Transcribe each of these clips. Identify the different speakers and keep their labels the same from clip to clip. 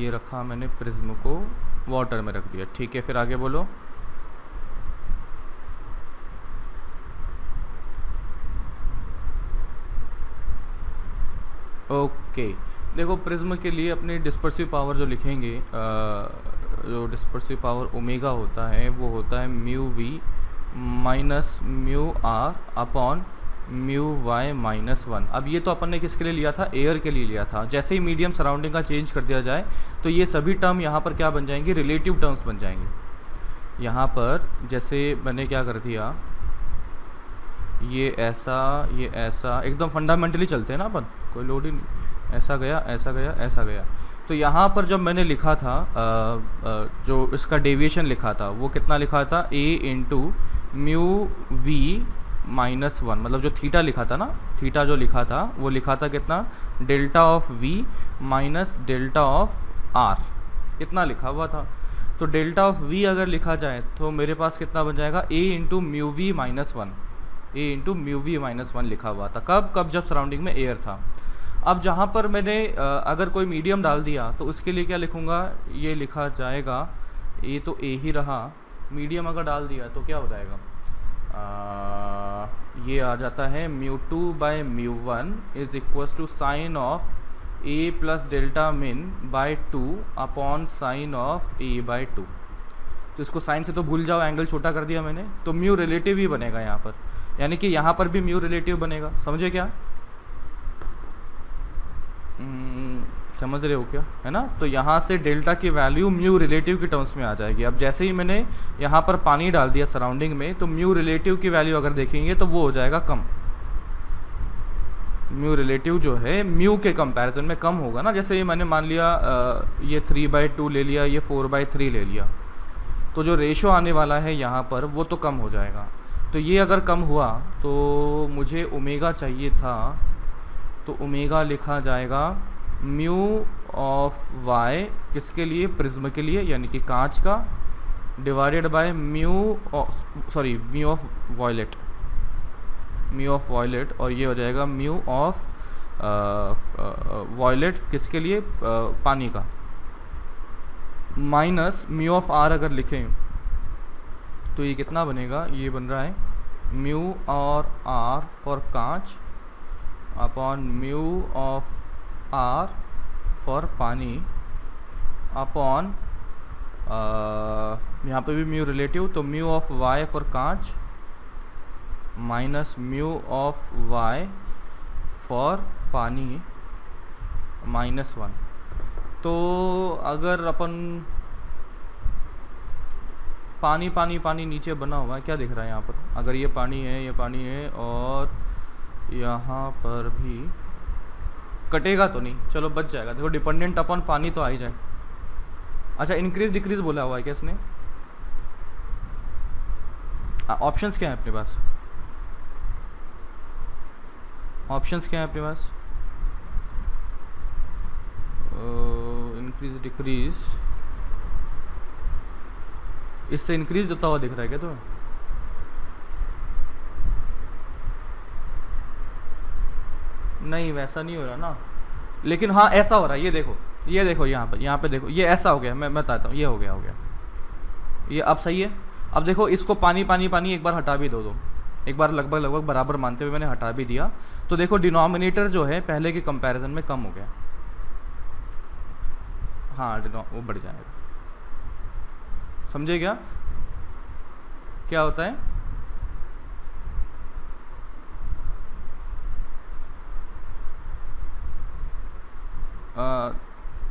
Speaker 1: ये रखा मैंने प्रिज्म को वाटर में रख दिया, ठीक है। फिर आगे बोलो। ओके, देखो प्रिज्म के लिए अपनी डिस्पर्सिव पावर जो लिखेंगे, जो डिस्पर्सिव पावर ओमेगा होता है वो होता है mu V minus mu R upon mu Y minus 1। अब ये तो अपन ने किसके लिए लिया था, एयर के लिए लिया था। जैसे ही मीडियम सराउंडिंग का चेंज कर दिया जाए तो ये सभी टर्म यहाँ पर क्या बन जाएंगे, रिलेटिव टर्म्स बन जाएंगे। यहाँ पर जैसे मैंने क्या कर दिया, ये ऐसा एकदम फंडामेंटली चलते हैं ना अपन, कोई लोड ही नहीं, ऐसा गया ऐसा गया ऐसा गया। तो यहाँ पर जब मैंने लिखा था जो इसका डेविएशन लिखा था वो कितना लिखा था, a into mu V minus 1, मतलब जो थीटा लिखा था ना, थीटा जो लिखा था वो लिखा था कितना, delta of v minus delta of r, इतना लिखा हुआ था। तो डेल्टा ऑफ v अगर लिखा जाए तो मेरे पास कितना बन जाएगा, a into mu V minus 1, a into mu V minus 1 लिखा हुआ था। कब जब सराउंडिंग में एयर था। अब जहाँ पर मैंने अगर कोई मीडियम डाल दिया तो उसके लिए क्या लिखूँगा, ये लिखा जाएगा, ए तो ए ही रहा, मीडियम अगर डाल दिया तो क्या हो जाएगा, ये आ जाता है mu 2 by mu 1 is equals to sine of A plus delta min by 2 upon sine of A by 2। तो इसको साइन से तो भूल जाओ, एंगल छोटा कर दिया मैंने, तो म्यू रिलेटिव ही बनेगा यहाँ पर, यानी कि यहाँ पर भी म्यू रिलेटिव बनेगा। समझे क्या, समझ रहे हो क्या, है ना। तो यहाँ से डेल्टा की वैल्यू म्यू रिलेटिव की टर्म्स में आ जाएगी। अब जैसे ही मैंने यहाँ पर पानी डाल दिया सराउंडिंग में तो म्यू रिलेटिव की वैल्यू अगर देखेंगे तो वो हो जाएगा कम, म्यू रिलेटिव जो है म्यू के कंपैरिजन में कम होगा ना। जैसे ये मैंने मान लिया ये 3/2 ले लिया, ये 4/3 ले लिया, तो जो रेशो आने वाला है यहाँ पर वो तो कम हो जाएगा। तो ये अगर कम हुआ तो मुझे ओमेगा चाहिए था, तो ओमेगा लिखा जाएगा म्यू ऑफ वाई किसके लिए, प्रिज्म के लिए, यानी कि कांच का, divided by mu of violet, mu of violet, और ये हो जाएगा म्यू ऑफ वॉयलेट किसके लिए, पानी का, माइनस म्यू ऑफ आर अगर लिखें तो ये कितना बनेगा, ये बन रहा है म्यू और आर फॉर कांच upon mu of R for पानी अपॉन यहाँ पे भी म्यू रिलेटिव, तो म्यू ऑफ वाई फॉर कांच minus mu of Y for पानी माइनस 1। तो अगर अपन पानी पानी पानी नीचे बना हुआ है, क्या दिख रहा है यहाँ पर, अगर ये पानी है, ये पानी है, और यहाँ पर भी कटेगा तो नहीं, चलो बच जाएगा। देखो डिपेंडेंट अपॉन पानी तो आ ही जाए। अच्छा, इंक्रीज डिक्रीज बोला हुआ है क्या इसने, ऑप्शंस क्या है अपने पास, ऑप्शंस क्या है अपने पास, इंक्रीज डिक्रीज, इससे इंक्रीज होता हुआ दिख रहा है क्या तो, नहीं वैसा नहीं हो रहा ना, लेकिन हाँ ऐसा हो रहा है, ये देखो यहाँ पे देखो, ये ऐसा हो गया, मैं बताता हूँ, ये हो गया ये अब सही है। अब देखो इसको पानी पानी पानी एक बार हटा भी दो, एक बार लगभग बराबर मानते हुए मैंने हटा भी दिया, तो देखो डिनोमिनेटर जो है पहले के कंपैरिजन में कम हो गया, हाँ वो बढ़ जाएगा। समझे क्या होता है,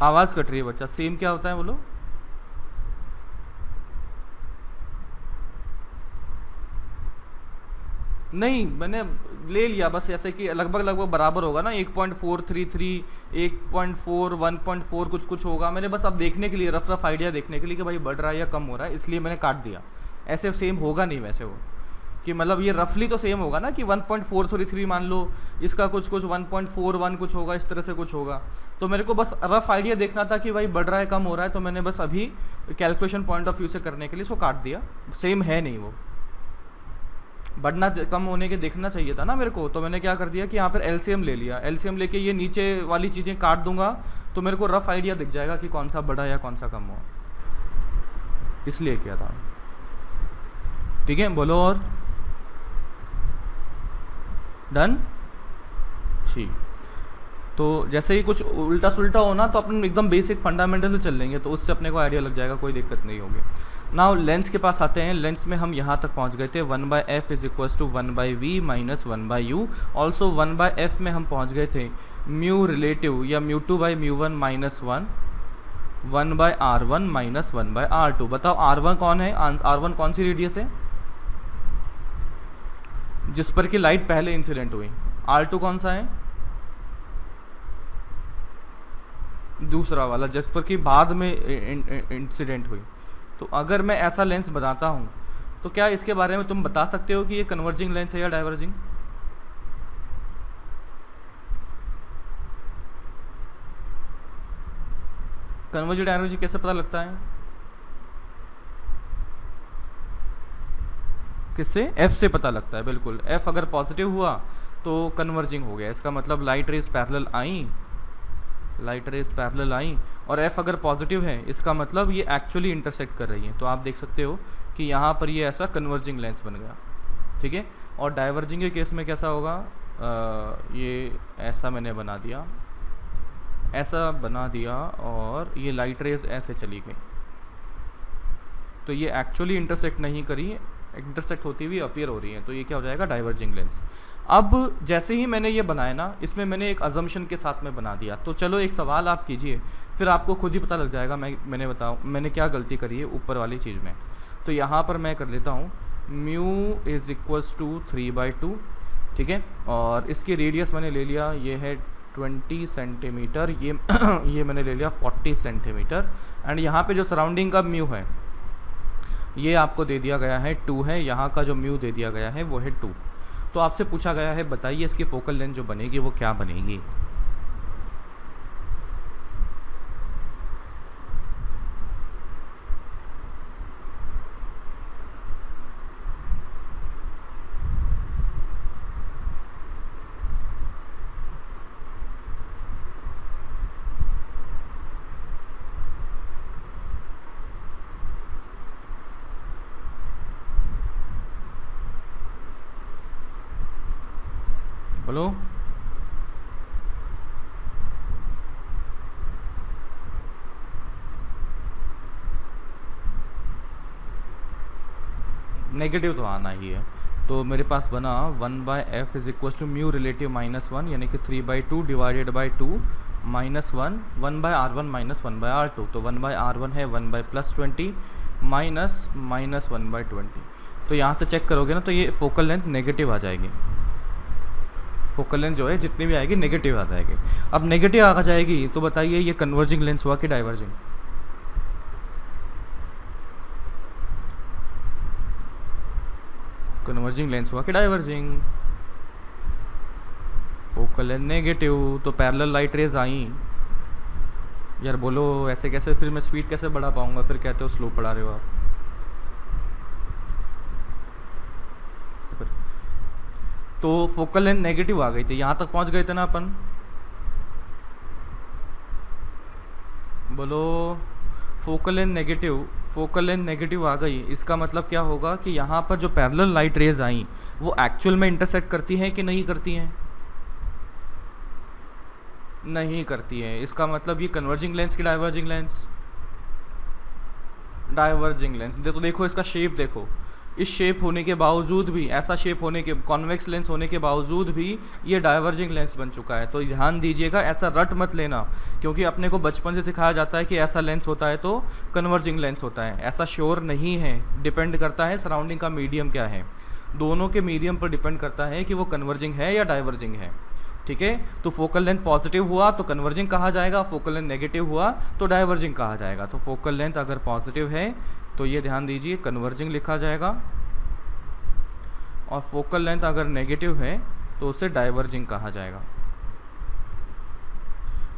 Speaker 1: आवाज़ कट रही है बच्चा, सेम क्या होता है बोलो, नहीं मैंने ले लिया बस, ऐसे कि लगभग बराबर होगा ना, 1.433, 1.4, 1.4 कुछ होगा। मैंने बस अब देखने के लिए, रफ आइडिया देखने के लिए कि भाई बढ़ रहा है या कम हो रहा है, इसलिए मैंने काट दिया। ऐसे सेम होगा नहीं वैसे वो, कि मतलब ये रफली तो सेम होगा ना, कि 1.433 मान लो, इसका कुछ 1.41 कुछ होगा, इस तरह से कुछ होगा। तो मेरे को बस रफ आइडिया देखना था कि भाई बढ़ रहा है कम हो रहा है, तो मैंने बस अभी कैलकुलेशन पॉइंट ऑफ व्यू से करने के लिए इसको काट दिया, सेम है नहीं वो। बढ़ना कम होने के देखना चाहिए था ना मेरे को, तो मैंने क्या कर दिया कि यहाँ पर एलसीएम ले लिया। एलसीएम लेके ये नीचे वाली चीज़ें काट दूंगा तो मेरे को रफ आइडिया दिख जाएगा कि कौन सा बढ़ा या कौन सा कम हुआ, इसलिए किया था। ठीक है, बोलो और डन। ठीक, तो जैसे ही कुछ उल्टा सुल्टा हो ना तो अपन एकदम बेसिक फंडामेंटल से चल लेंगे, तो उससे अपने को आइडिया लग जाएगा, कोई दिक्कत नहीं होगी। नाउ लेंस के पास आते हैं। लेंस में हम यहाँ तक पहुँच गए थे, 1/f is equals to 1/v minus 1/u। Also 1/f में हम पहुँच गए थे म्यू रिलेटिव या μ2/μ1 माइनस 1, 1/r1 माइनस 1/r2। बताओ r1 कौन है? r1 कौन सी रेडियस है जिस पर कि लाइट पहले इंसिडेंट हुई? r2 कौन सा है? दूसरा वाला जिस पर कि बाद में इंसिडेंट हुई। तो अगर मैं ऐसा लेंस बनाता हूँ तो क्या इसके बारे में तुम बता सकते हो कि ये कन्वर्जिंग लेंस है या डाइवर्जिंग? कन्वर्जिंग डाइवर्जिंग कैसे पता लगता है? किससे? एफ से पता लगता है, बिल्कुल। एफ अगर पॉजिटिव हुआ तो कन्वर्जिंग हो गया, इसका मतलब लाइट रेज पैरेलल आई, लाइट रेज पैरेलल आई। और एफ अगर पॉजिटिव है इसका मतलब ये एक्चुअली इंटरसेक्ट कर रही है। तो आप देख सकते हो कि यहाँ पर ये ऐसा कन्वर्जिंग लेंस बन गया। ठीक है, और डाइवर्जिंग के केस में कैसा होगा? ये ऐसा मैंने बना दिया, ऐसा बना दिया, और ये लाइट रेज ऐसे चली गई, तो ये एक्चुअली इंटरसेक्ट नहीं करी, इंटरसेक्ट होती हुई अपीयर हो रही है, तो ये क्या हो जाएगा? Diverging lens. अब जैसे ही मैंने ये बनाया ना, इसमें मैंने एक अजम्पशन के साथ में बना दिया। तो चलो एक सवाल आप कीजिए, फिर आपको खुद ही पता लग जाएगा मैंने बताऊँ मैंने क्या गलती करी है ऊपर वाली चीज़ में। तो यहाँ पर मैं कर लेता हूँ म्यू इज़ इक्वल्स टू 3/2। ठीक है, और इसकी रेडियस मैंने ले लिया, ये है 20 सेंटीमीटर, ये मैंने ले लिया 40 सेंटीमीटर। एंड यहाँ पे जो सराउंडिंग का म्यू है ये आपको दे दिया गया है 2 है, यहाँ का जो म्यू दे दिया गया है वो है 2। तो आपसे पूछा गया है बताइए इसकी फोकल लेंथ जो बनेगी वो क्या बनेगी? बोलो। नेगेटिव तो आना ही है। तो मेरे पास बना 1/f is equal to mu relative minus 1, यानी कि 3/2 divided by 2 minus 1, 1/r1 minus 1/r2। तो 1/r1 है 1/+20 माइनस 1/20। तो यहाँ से चेक करोगे ना तो ये फोकल लेंथ नेगेटिव आ जाएगी, फोकल लेंथ जो है जितनी भी आएगी नेगेटिव आ जाएगी। अब नेगेटिव आ जाएगी तो बताइए ये कन्वर्जिंग लेंस हुआ कि डाइवर्जिंग? कन्वर्जिंग लेंस हुआ कि डाइवर्जिंग? फोकल लेंथ नेगेटिव, तो पैरेलल लाइट रेज आई। यार बोलो ऐसे कैसे, फिर मैं स्पीड कैसे बढ़ा पाऊंगा? फिर कहते हो स्लो पढ़ा रहे हो आप। तो फोकल लेंथ नेगेटिव आ गई थी, यहाँ तक पहुँच गए थे ना अपन? बोलो। फोकल लेंथ नेगेटिव आ गई, इसका मतलब क्या होगा कि यहाँ पर जो पैरेलल लाइट रेज आई वो एक्चुअल में इंटरसेक्ट करती हैं कि नहीं करती हैं? नहीं करती है। इसका मतलब ये कन्वर्जिंग लेंस की डाइवर्जिंग लेंस? Diverging lens. तो देखो इसका शेप देखो, इस शेप होने के बावजूद भी, ऐसा शेप होने के, कॉन्वेक्स लेंस होने के बावजूद भी ये डाइवर्जिंग लेंस बन चुका है। तो ध्यान दीजिएगा, ऐसा रट मत लेना, क्योंकि अपने को बचपन से सिखाया जाता है कि ऐसा लेंस होता है तो कन्वर्जिंग लेंस होता है। ऐसा श्योर नहीं है, डिपेंड करता है सराउंडिंग का मीडियम क्या है, दोनों के मीडियम पर डिपेंड करता है कि वो कन्वर्जिंग है या डाइवर्जिंग है। ठीक है, तो फोकल लेंथ पॉजिटिव हुआ तो कन्वर्जिंग कहा जाएगा, फोकल लेंथ नेगेटिव हुआ तो डाइवर्जिंग कहा जाएगा। तो फोकल लेंथ अगर पॉजिटिव है तो ये ध्यान दीजिए कन्वर्जिंग लिखा जाएगा, और फोकल लेंथ अगर नेगेटिव है तो उसे डाइवर्जिंग कहा जाएगा।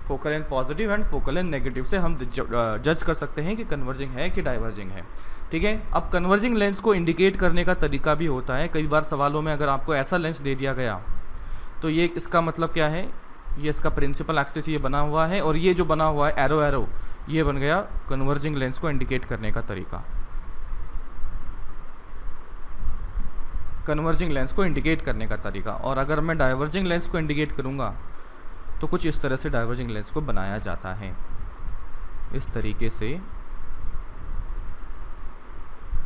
Speaker 1: Focal length positive and focal length negative से हम जज कर सकते हैं कि कन्वर्जिंग है कि डाइवर्जिंग है। ठीक है, अब कन्वर्जिंग लेंस को इंडिकेट करने का तरीका भी होता है। कई बार सवालों में अगर आपको ऐसा लेंस दे दिया गया तो ये इसका मतलब क्या है, ये इसका प्रिंसिपल एक्सिस ये बना हुआ है और ये जो बना हुआ है एरो एरो ये बन गया कन्वर्जिंग लेंस को इंडिकेट करने का तरीका। कन्वर्जिंग लेंस को इंडिकेट करने का तरीका। और अगर मैं डाइवर्जिंग लेंस को इंडिकेट करूँगा तो कुछ इस तरह से डाइवर्जिंग लेंस को बनाया जाता है, इस तरीके से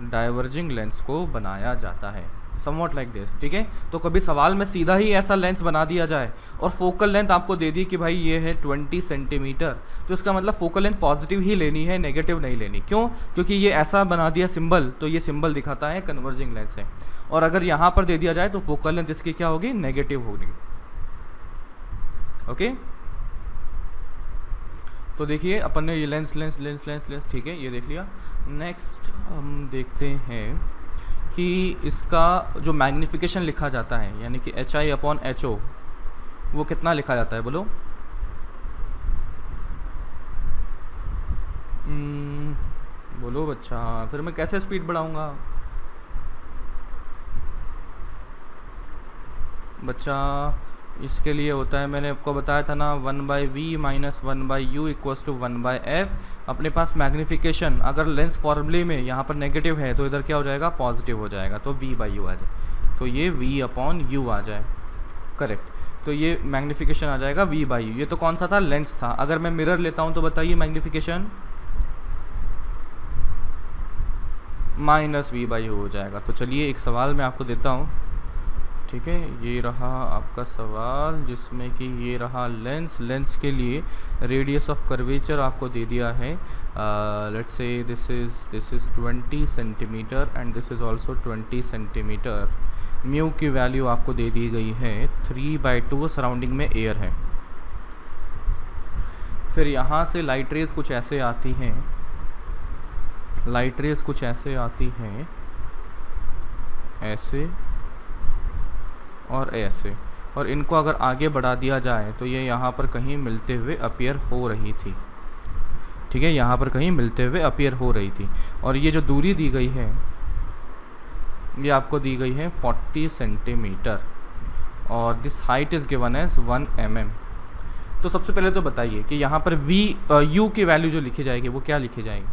Speaker 1: डाइवर्जिंग लेंस को बनाया जाता है, समवॉट लाइक दिस। ठीक है, तो कभी सवाल में सीधा ही ऐसा लेंस बना दिया जाए और फोकल लेंथ आपको दे दी कि भाई ये है 20 सेंटीमीटर, तो इसका मतलब फोकल लेंथ पॉजिटिव ही लेनी है, नेगेटिव नहीं लेनी। क्यों? क्योंकि ये ऐसा बना दिया सिंबल, तो ये सिंबल दिखाता है कन्वर्जिंग लेंस है। और अगर यहाँ पर दे दिया जाए तो फोकल लेंथ इसकी क्या होगी, नेगेटिव होगी। ओके, तो देखिए अपन ने ये lens lens lens lens lens ठीक है, ये देख लिया। नेक्स्ट हम देखते हैं कि इसका जो मैग्नीफिकेशन लिखा जाता है, यानी कि HI/HO वो कितना लिखा जाता है बोलो? बोलो बच्चा, फिर मैं कैसे स्पीड बढ़ाऊंगा बच्चा? इसके लिए होता है, मैंने आपको बताया था ना, 1/v minus 1/u equals to 1/f। अपने पास मैग्नीफिकेशन अगर लेंस फॉर्मूले में यहाँ पर नेगेटिव है तो इधर क्या हो जाएगा, पॉजिटिव हो जाएगा, तो v/u आ जाए, तो ये v/u आ जाए, करेक्ट। तो ये मैग्नीफिकेशन आ जाएगा v/u। ये तो कौन सा था, लेंस था। अगर मैं मिरर लेता हूँ तो बताइए मैग्नीफिकेशन माइनस v/u हो जाएगा। तो चलिए एक सवाल मैं आपको देता हूँ, ठीक है, ये रहा आपका सवाल जिसमें कि ये रहा लेंस। लेंस के लिए रेडियस ऑफ कर्वेचर आपको दे दिया है, let's say this is 20 centimetre and this is also 20 centimetre. Mu की वैल्यू आपको दे दी गई है 3/2, सराउंडिंग में एयर है। फिर यहाँ से लाइट रेज कुछ ऐसे आती हैं, लाइट रेज कुछ ऐसे आती हैं, ऐसे और ऐसे, और इनको अगर आगे बढ़ा दिया जाए तो ये यहाँ पर कहीं मिलते हुए अपीयर हो रही थी। ठीक है, यहाँ पर कहीं मिलते हुए अपीयर हो रही थी। और ये जो दूरी दी गई है ये आपको दी गई है 40 सेंटीमीटर और this height is given as 1 mm। तो सबसे पहले तो बताइए कि यहाँ पर u की वैल्यू जो लिखी जाएगी वो क्या लिखी जाएगी,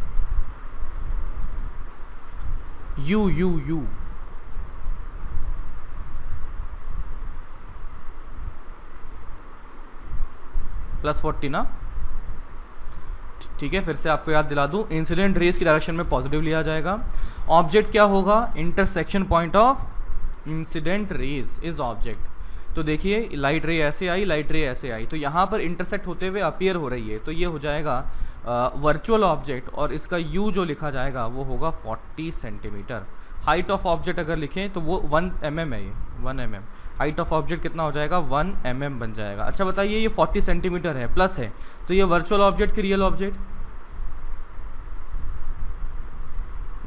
Speaker 1: u +40 ना। ठीक है, फिर से आपको याद दिला दूं, इंसिडेंट रेज की डायरेक्शन में पॉजिटिव लिया जाएगा। ऑब्जेक्ट क्या होगा, intersection point of incident raise is object. तो देखिए लाइट रे ऐसे आई, लाइट रे ऐसे आई, तो यहाँ पर इंटरसेक्ट होते हुए अपीयर हो रही है, तो ये हो जाएगा वर्चुअल ऑब्जेक्ट और इसका u जो लिखा जाएगा वो होगा 40 सेंटीमीटर। हाइट ऑफ ऑब्जेक्ट अगर लिखें तो वो 1 mm है, ये 1 mm। हाइट ऑफ ऑब्जेक्ट कितना हो जाएगा, 1 mm बन जाएगा। अच्छा बताइए, ये 40 सेंटीमीटर है प्लस है, तो ये वर्चुअल ऑब्जेक्ट की रियल ऑब्जेक्ट,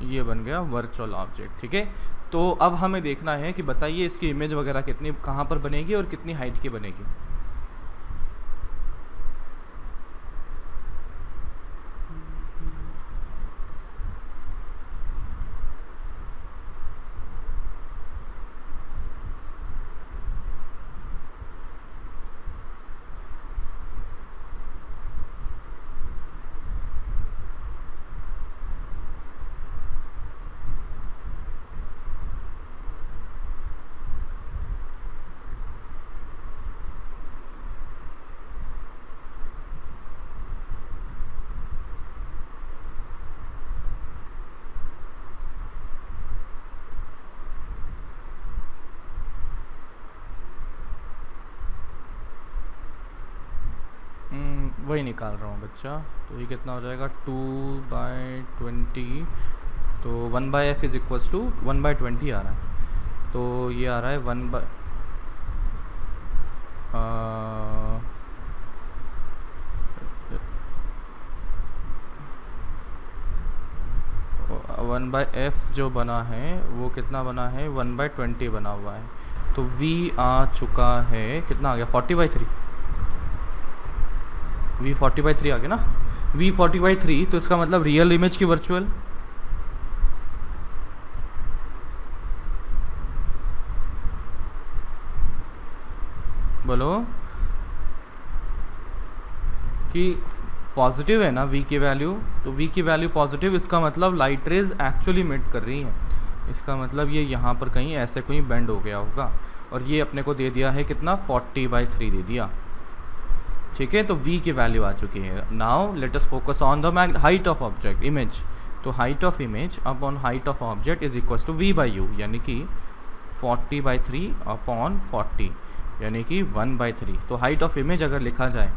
Speaker 1: ये बन गया वर्चुअल ऑब्जेक्ट। ठीक है, तो अब हमें देखना है कि बताइए इसकी इमेज वगैरह कितनी कहाँ पर बनेगी और कितनी हाइट की बनेगी। वही निकाल रहा हूँ बच्चा, तो ये कितना हो जाएगा 2/20, तो 1/f इज इक्वल्स टू 1/20 आ रहा है, तो ये आ रहा है 1/f जो बना है वो कितना बना है, 1/20 बना हुआ है। तो v आ चुका है, कितना आ गया 40/3, V40/3 आ गया ना, V40/3, तो इसका मतलब रियल इमेज की वर्चुअल, बोलो कि पॉजिटिव है ना V की वैल्यू, तो V की वैल्यू पॉजिटिव, इसका मतलब लाइट रेज एक्चुअली इमिट कर रही हैं, इसका मतलब ये यहाँ पर कहीं ऐसे कोई बेंड हो गया होगा, और ये अपने को दे दिया है कितना, 40/3 दे दिया, ठीक है। तो V की वैल्यू आ चुकी है। Now let us focus on the height of object image, तो height of image upon height of object is equal to V/U, यानी कि 40/3 अपॉन 40, यानी कि 1/3। तो हाइट ऑफ इमेज अगर लिखा जाए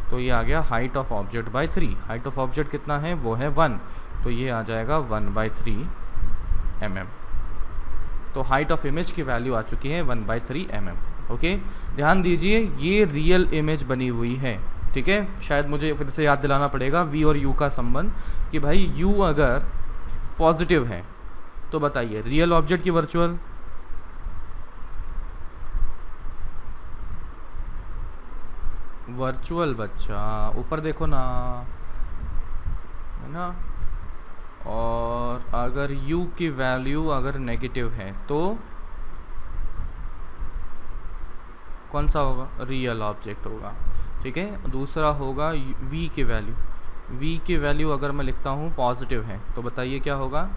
Speaker 1: तो ये आ गया height of object by 3, height of object कितना है, वो है 1, तो ये आ जाएगा 1/3 mm। तो हाइट ऑफ इमेज की वैल्यू आ चुकी है 1/3 mm। ओके, ध्यान दीजिए ये रियल इमेज बनी हुई है, ठीक है। शायद मुझे फिर से याद दिलाना पड़ेगा V और U का संबंध, कि भाई U अगर पॉजिटिव है तो बताइए रियल ऑब्जेक्ट की वर्चुअल, वर्चुअल बच्चा ऊपर देखो ना, है ना। और अगर U की वैल्यू अगर नेगेटिव है तो कौन सा होगा, रियल ऑब्जेक्ट होगा, ठीक है। दूसरा होगा V की वैल्यू, V की वैल्यू अगर मैं लिखता हूँ पॉजिटिव है तो बताइए क्या होगा,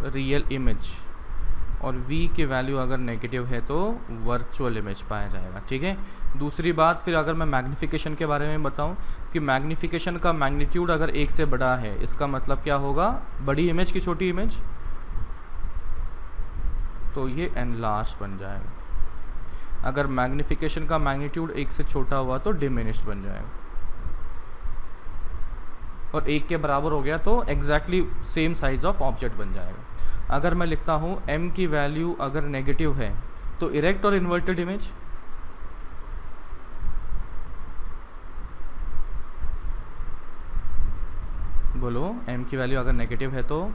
Speaker 1: रियल इमेज, और V की वैल्यू अगर नेगेटिव है तो वर्चुअल इमेज पाया जाएगा, ठीक है। दूसरी बात, फिर अगर मैं मैग्नीफिकेशन के बारे में बताऊं कि मैग्नीफिकेशन का मैग्नीट्यूड अगर 1 से बड़ा है, इसका मतलब क्या होगा, बड़ी इमेज की छोटी इमेज, तो ये एनलार्ज बन जाएगा। अगर मैग्नीफिकेशन का मैग्नीट्यूड 1 से छोटा हुआ तो डिमिनिश्ड बन जाएगा, और 1 के बराबर हो गया तो exactly same size of object बन जाएगा। अगर मैं लिखता हूँ m की वैल्यू अगर नेगेटिव है तो इरेक्ट और इन्वर्टेड इमेज, बोलो m की वैल्यू अगर नेगेटिव है तो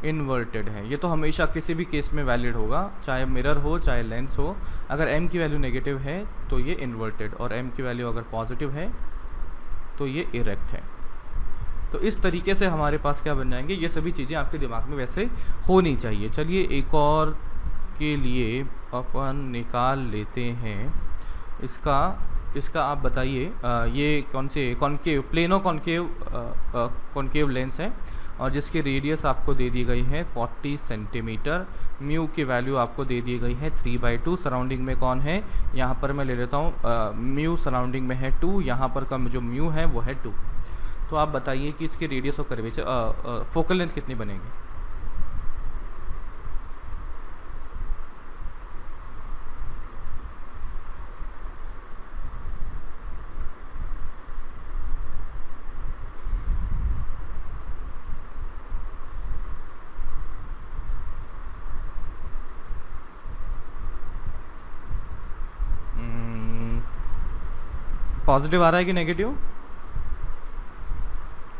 Speaker 1: इन्वर्टेड है, ये तो हमेशा किसी भी केस में वैलिड होगा, चाहे मिरर हो चाहे लेंस हो। अगर m की वैल्यू नेगेटिव है तो ये इन्वर्टेड, और m की वैल्यू अगर पॉजिटिव है तो ये इरेक्ट है। तो इस तरीके से हमारे पास क्या बन जाएंगे, ये सभी चीज़ें आपके दिमाग में वैसे होनी चाहिए। चलिए एक और के लिए अपन निकाल लेते हैं इसका आप बताइए, ये कौन से कॉन्केव, प्लेनो कॉन्केव लेंस है, और जिसकी रेडियस आपको दे दी गई है 40 सेंटीमीटर, म्यू की वैल्यू आपको दे दी गई है 3/2, सराउंडिंग में कौन है, यहाँ पर मैं ले लेता हूँ म्यू सराउंडिंग में है 2, यहाँ पर का जो म्यू है वो है 2। तो आप बताइए कि इसकी रेडियस और कर्वेचर फोकल लेंथ कितनी बनेगी, पॉजिटिव आ रहा है कि नेगेटिव,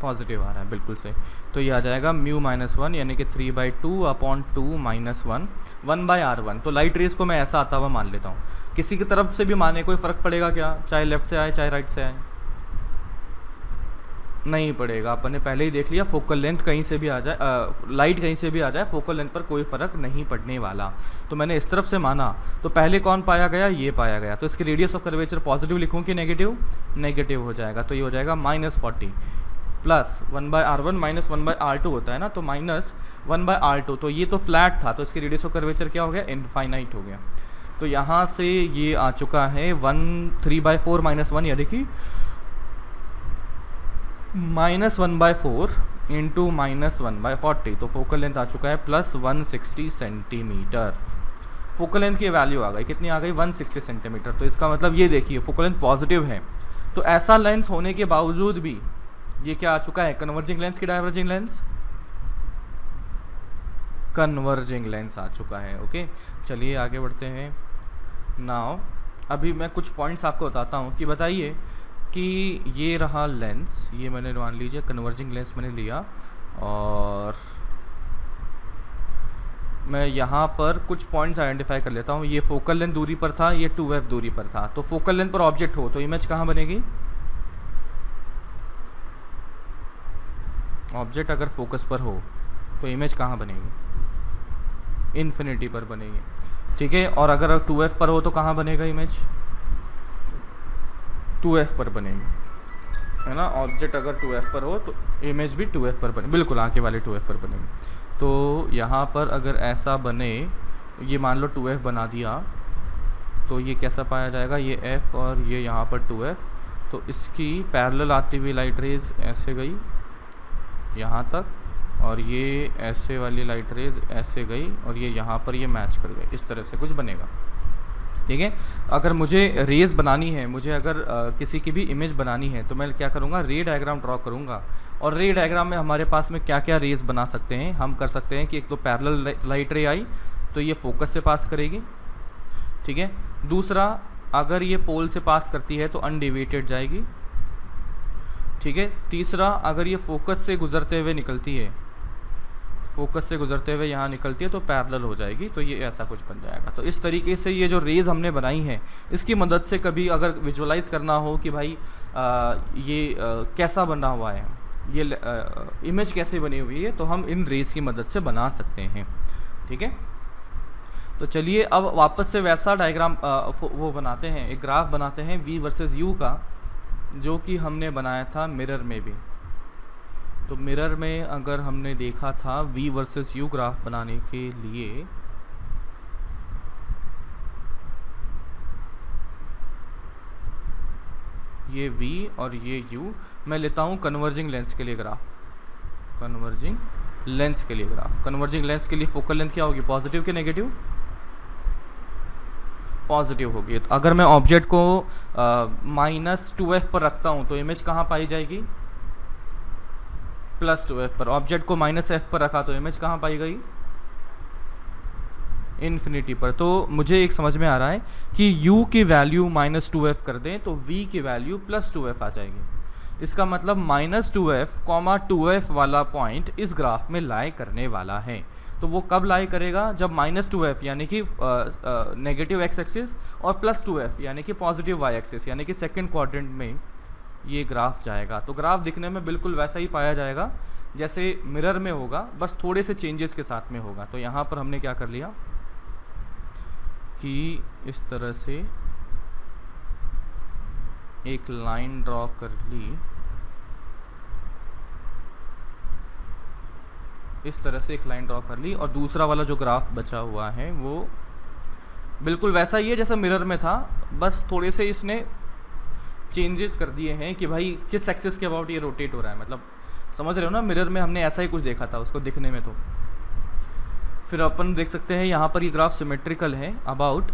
Speaker 1: पॉजिटिव आ रहा है, बिल्कुल सही। तो ये आ जाएगा μ-1 यानी कि 3/2 अपॉन 2 -1 1/r1। तो लाइट रेस को मैं ऐसा आता हुआ मान लेता हूँ, किसी की तरफ से भी माने कोई फ़र्क पड़ेगा क्या, चाहे लेफ्ट से आए चाहे राइट से आए, नहीं पड़ेगा। अपन ने पहले ही देख लिया, फोकल लेंथ कहीं से भी आ जाए, लाइट कहीं से भी आ जाए, फोकल लेंथ पर कोई फ़र्क नहीं पड़ने वाला। तो मैंने इस तरफ से माना, तो पहले कौन पाया गया, ये पाया गया, तो इसकी रेडियस ऑफ कर्वेचर पॉजिटिव लिखूँ कि नेगेटिव, नेगेटिव हो जाएगा। तो ये हो जाएगा -40 प्लस 1/r1 माइनस 1/r2 होता है ना, तो -1/r2, तो ये तो फ्लैट था, तो इसकी रेडियस ऑफ कर्वेचर क्या हो गया, इनफाइनाइट हो गया। तो यहाँ से ये आ चुका है 3/4 -1 यानी कि -1/4 इंटू -1/40, तो फोकल लेंथ आ चुका है +160 सेंटीमीटर। फोकल लेंथ की वैल्यू आ गई, कितनी आ गई, 160 सेंटीमीटर। तो इसका मतलब ये देखिए फोकल लेंथ पॉजिटिव है, तो ऐसा लेंस होने के बावजूद भी ये क्या आ चुका है, कन्वर्जिंग लेंस की डाइवर्जिंग लेंस, कन्वर्जिंग लेंस आ चुका है। ओके, चलिए आगे बढ़ते हैं। नाउ अभी मैं कुछ पॉइंट्स आपको बताता हूँ कि बताइए कि ये रहा लेंस, ये मैंने मान लीजिए कन्वर्जिंग लेंस मैंने लिया, और मैं यहाँ पर कुछ पॉइंट्स आइडेंटिफाई कर लेता हूँ। ये फोकल लेंथ दूरी पर था, ये 2f दूरी पर था। तो फोकल लेंथ पर ऑब्जेक्ट हो तो इमेज कहाँ बनेगी? ऑब्जेक्ट अगर फोकस पर हो तो इमेज कहाँ बनेगी? इन्फिनिटी पर बनेगी, ठीक है। और अगर 2f पर हो तो कहाँ बनेगा इमेज? 2f पर बनेगी, है ना। ऑब्जेक्ट अगर 2f पर हो तो इमेज भी 2f पर बने, बिल्कुल आगे वाले 2f पर बनेगी। तो यहाँ पर अगर ऐसा बने, ये मान लो 2f बना दिया, तो ये कैसा पाया जाएगा? ये f और ये यहाँ पर 2f, तो इसकी पैरेलल आती हुई लाइट रेज ऐसे गई यहाँ तक, और ये ऐसे वाली लाइट रेज ऐसे गई, और ये यहाँ पर ये मैच कर गए। इस तरह से कुछ बनेगा, ठीक है। अगर मुझे रेज बनानी है, मुझे अगर किसी की भी इमेज बनानी है, तो मैं क्या करूँगा? रे डायग्राम ड्रॉ करूँगा। और रे डायग्राम में हमारे पास में क्या क्या रेज बना सकते हैं? हम कर सकते हैं कि एक तो पैरेलल लाइट रे आई तो ये फोकस से पास करेगी, ठीक है। दूसरा, अगर ये पोल से पास करती है तो अनडिविएटेड जाएगी, ठीक है। तीसरा, अगर ये फोकस से गुजरते हुए निकलती है, फोकस से गुजरते हुए यहाँ निकलती है तो पैरेलल हो जाएगी, तो ये ऐसा कुछ बन जाएगा। तो इस तरीके से ये जो रेज हमने बनाई है, इसकी मदद से कभी अगर विजुअलाइज करना हो कि भाई ये कैसा बना हुआ है, ये इमेज कैसे बनी हुई है, तो हम इन रेज की मदद से बना सकते हैं, ठीक है। तो चलिए अब वापस से वैसा डायग्राम वो बनाते हैं, एक ग्राफ बनाते हैं v वर्सेस u का, जो कि हमने बनाया था मिरर में भी। तो मिरर में अगर हमने देखा था v वर्सेस u ग्राफ बनाने के लिए, ये v और ये u, मैं लेता हूँ कन्वर्जिंग लेंस के लिए ग्राफ, कन्वर्जिंग लेंस के लिए ग्राफ। कन्वर्जिंग लेंस के लिए फोकल लेंथ क्या होगी? पॉजिटिव कि नेगेटिव? पॉजिटिव होगी। तो अगर मैं ऑब्जेक्ट को -2f पर रखता हूँ तो इमेज कहाँ पाई जाएगी? +2f पर। ऑब्जेक्ट को -f पर रखा तो इमेज कहाँ पाई गई? इन्फिनिटी पर। तो मुझे एक समझ में आ रहा है कि u की वैल्यू -2f कर दें तो v की वैल्यू +2f आ जाएगी। इसका मतलब -2f, 2f वाला पॉइंट इस ग्राफ में लाई करने वाला है। तो वो कब लाई करेगा? जब -2f यानी कि नेगेटिव x एक्सिस और +2f यानी कि पॉजिटिव y एक्सिस यानी कि सेकंड क्वाड्रेंट में ये ग्राफ जाएगा। तो ग्राफ दिखने में बिल्कुल वैसा ही पाया जाएगा जैसे मिरर में होगा, बस थोड़े से चेंजेस के साथ में होगा। तो यहाँ पर हमने क्या कर लिया कि इस तरह से एक लाइन ड्रॉ कर ली, इस तरह से एक लाइन ड्रॉ कर ली, और दूसरा वाला जो ग्राफ बचा हुआ है वो बिल्कुल वैसा ही है जैसा मिरर में था, बस थोड़े से इसने चेंजेस कर दिए हैं कि भाई किस एक्सिस के अबाउट ये रोटेट हो रहा है। मतलब समझ रहे हो ना, मिरर में हमने ऐसा ही कुछ देखा था उसको दिखने में। तो फिर अपन देख सकते हैं यहाँ पर ये ग्राफ सिमेट्रिकल है, about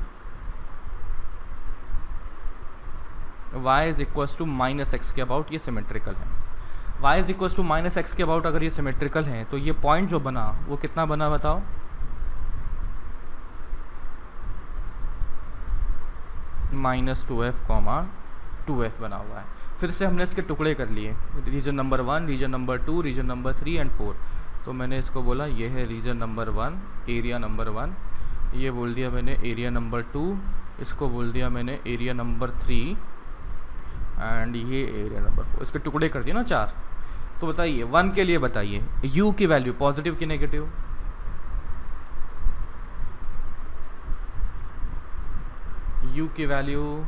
Speaker 1: y is equals to -x के अबाउट ये सिमेट्रिकल है। y is equals to -x के अबाउट अगर ये सिमेट्रिकल है तो ये पॉइंट जो बना वो कितना बना बताओ? -2f, 2f बना हुआ है। फिर से हमने इसके टुकड़े कर लिए, region number 1, region number 2, region number 3 and 4। तो मैंने इसको बोला ये है रीजन नंबर 1, एरिया नंबर 1, ये बोल दिया मैंने एरिया नंबर 2, इसको बोल दिया मैंने एरिया नंबर 3 एंड ये एरिया नंबर 4। इसके टुकड़े कर दिए ना 4। तो बताइए 1 के लिए बताइए u की वैल्यू पॉजिटिव की नेगेटिव? u की वैल्यू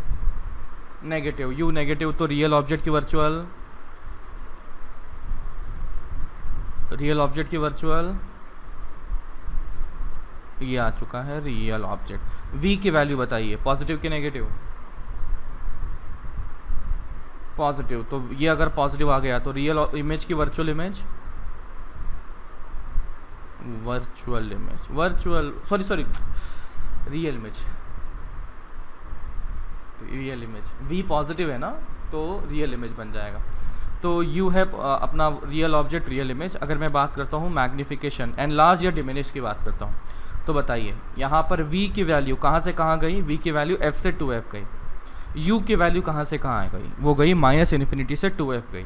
Speaker 1: नेगेटिव। u नेगेटिव तो रियल ऑब्जेक्ट की वर्चुअल, रियल ऑब्जेक्ट की वर्चुअल, ये आ चुका है रियल ऑब्जेक्ट। v की वैल्यू बताइए पॉजिटिव की नेगेटिव? पॉजिटिव। तो ये अगर पॉजिटिव आ गया तो रियल इमेज की virtual image, virtual image, virtual sorry real image, real image. v positive है ना तो रियल इमेज बन जाएगा। तो u है अपना रियल ऑब्जेक्ट, रियल इमेज। अगर मैं बात करता हूँ मैग्निफिकेशन, एनलार्ज या डिमिनिश की बात करता हूँ, तो बताइए यहाँ पर v की वैल्यू कहाँ से कहाँ गई? v की वैल्यू f से 2f गई। u की वैल्यू कहाँ से कहाँ गई? वो गई -∞ से 2f गई।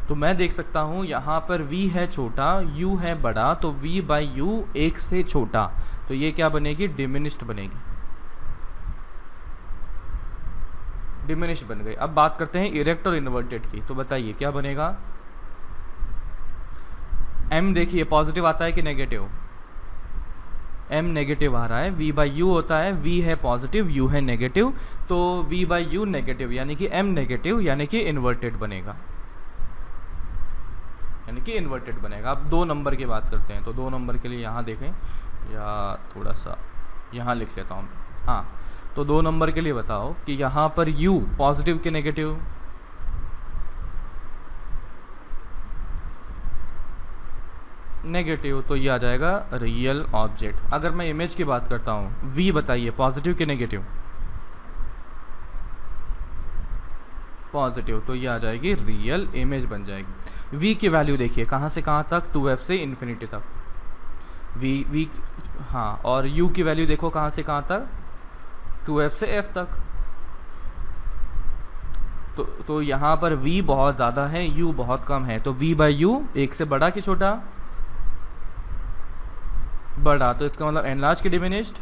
Speaker 1: तो मैं देख सकता हूँ यहाँ पर v है छोटा, u है बड़ा, तो v बाई यू एक से छोटा, तो ये क्या बनेगी, डिमिनिश्ड बनेगी, डिमिनिश्ड बन गई। अब बात करते हैं इरेक्ट और इन्वर्टेड की, तो बताइए क्या बनेगा। m देखिए पॉजिटिव आता है कि नेगेटिव, m नेगेटिव आ रहा है, v बाई यू होता है, v है पॉजिटिव, u है नेगेटिव, तो v बाई यू नेगेटिव यानी कि m नेगेटिव यानी कि इन्वर्टेड बनेगा, यानी कि इन्वर्टेड बनेगा। अब 2 नंबर की बात करते हैं, तो 2 नंबर के लिए यहाँ देखें, या थोड़ा सा यहाँ लिख लेता हूँ, हाँ, तो 2 नंबर के लिए बताओ कि यहाँ पर u पॉजिटिव कि नेगेटिव, नेगेटिव, तो ये आ जाएगा रियल ऑब्जेक्ट। अगर मैं इमेज की बात करता हूँ, v बताइए पॉजिटिव कि नेगेटिव, पॉजिटिव, तो ये आ जाएगी रियल इमेज बन जाएगी। v की वैल्यू देखिए कहाँ से कहाँ तक, 2f से इन्फिनिटी तक, v हाँ, और u की वैल्यू देखो कहाँ से कहाँ तक, 2f से f तक, तो यहाँ पर v बहुत ज़्यादा है, u बहुत कम है, तो v बाई यू एक से बड़ा कि छोटा, बड़ा, तो इसका मतलब एनलार्ज की डिमिनिश्ड,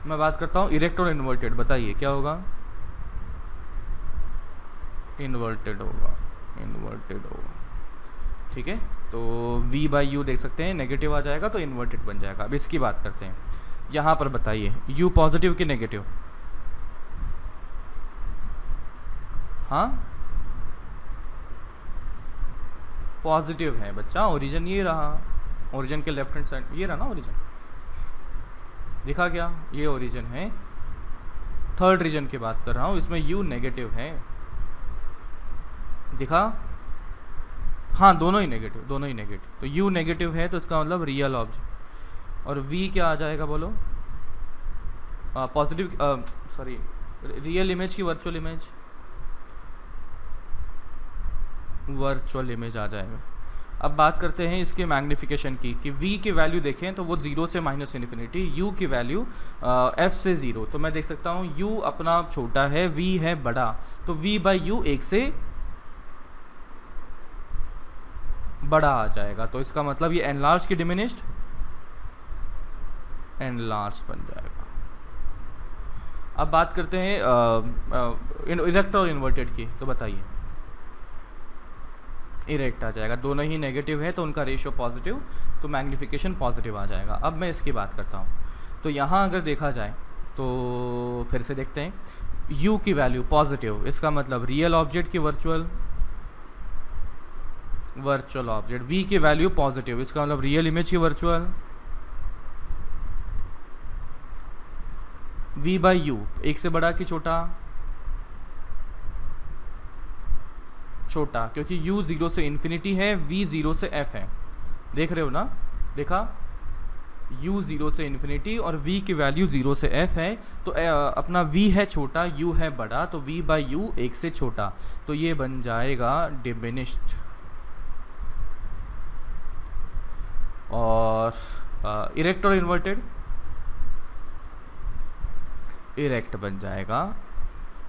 Speaker 1: मैं बात करता हूँ इरेक्ट और इन्वर्टेड, बताइए क्या होगा, इन्वर्टेड होगा, इन्वर्टेड होगा, ठीक है। तो v बाई यू देख सकते हैं नेगेटिव आ जाएगा तो इन्वर्टेड बन जाएगा। अब इसकी बात करते हैं, यहाँ पर बताइए u पॉजिटिव कि नेगेटिव, हाँ पॉजिटिव है बच्चा, ओरिजिन ये रहा, ओरिजिन के लेफ्ट हैंड साइड ये रहा ना ओरिजिन, दिखा क्या, ये ओरिजिन है। थर्ड रीजन की बात कर रहा हूँ, इसमें u नेगेटिव है, दिखा, हाँ दोनों ही नेगेटिव, दोनों ही नेगेटिव, तो u नेगेटिव है तो इसका मतलब रियल ऑब्जेक्ट, और v क्या आ जाएगा बोलो, पॉजिटिव, सॉरी रियल इमेज की वर्चुअल इमेज, वर्चुअल इमेज आ जाएगा। अब बात करते हैं इसके मैग्निफिकेशन की, कि v की वैल्यू देखें तो वो 0 से माइनस इन्फिनिटी, u की वैल्यू f से 0, तो मैं देख सकता हूँ u अपना छोटा है, v है बड़ा, तो v बाई यू एक से बड़ा आ जाएगा, तो इसका मतलब ये एनलार्ज की डिमिनिश्ड, एनलार्ज बन जाएगा। अब बात करते हैं इरेक्ट और इन्वर्टेड की, तो बताइए, इरेक्ट आ जाएगा, दोनों ही नेगेटिव है तो उनका रेशियो पॉजिटिव, तो मैग्निफिकेशन पॉजिटिव आ जाएगा। अब मैं इसकी बात करता हूँ, तो यहाँ अगर देखा जाए तो फिर से देखते हैं, u की वैल्यू पॉजिटिव, इसका मतलब रियल ऑब्जेक्ट की वर्चुअल, वर्चुअल ऑब्जेक्ट, v की वैल्यू पॉजिटिव, इसका मतलब रियल इमेज की वर्चुअल, v बाई यू एक से बड़ा कि छोटा, छोटा, क्योंकि u 0 से इन्फिनिटी है, v 0 से f है, देख रहे हो ना, देखा, u 0 से इन्फिनिटी और v की वैल्यू 0 से f है, तो अपना v है छोटा, u है बड़ा, तो v बाई यू एक से छोटा, तो ये बन जाएगा डिमिनिश्ड। और इरेक्ट और इन्वर्टेड, इरेक्ट बन जाएगा,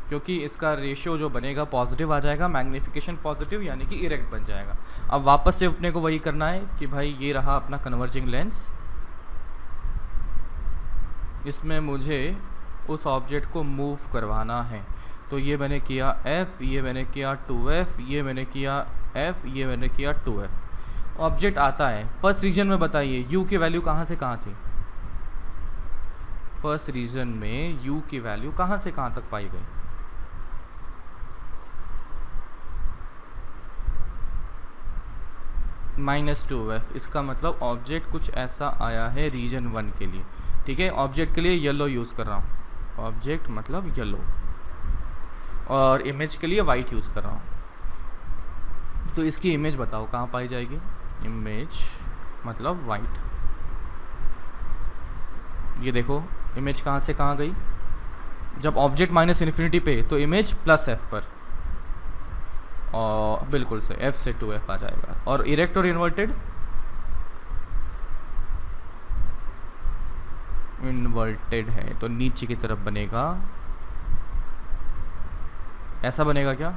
Speaker 1: क्योंकि इसका रेशियो जो बनेगा पॉजिटिव आ जाएगा, मैग्निफिकेशन पॉजिटिव यानी कि इरेक्ट बन जाएगा। अब वापस से अपने को वही करना है कि भाई ये रहा अपना कन्वर्जिंग लेंस, इसमें मुझे उस ऑब्जेक्ट को मूव करवाना है, तो ये मैंने किया f, ये मैंने किया 2f, ये मैंने किया f, ये मैंने किया 2f, ऑब्जेक्ट आता है। फर्स्ट रीजन में बताइए u की वैल्यू कहाँ से कहाँ थी, फर्स्ट रीजन में u की वैल्यू कहाँ से कहाँ तक पाई गई, -2f, इसका मतलब ऑब्जेक्ट कुछ ऐसा आया है रीजन 1 के लिए, ठीक है। ऑब्जेक्ट के लिए येलो यूज़ कर रहा हूँ, ऑब्जेक्ट मतलब येलो, और इमेज के लिए वाइट यूज़ कर रहा हूँ। तो इसकी इमेज बताओ कहाँ पाई जाएगी, इमेज मतलब वाइट, ये देखो इमेज कहाँ से कहाँ गई, जब ऑब्जेक्ट -इन्फिनिटी पे तो इमेज +f पर, और बिल्कुल से f से 2f आ जाएगा। और इरेक्ट और इन्वर्टेड, इन्वर्टेड है तो नीचे की तरफ बनेगा ऐसा बनेगा क्या?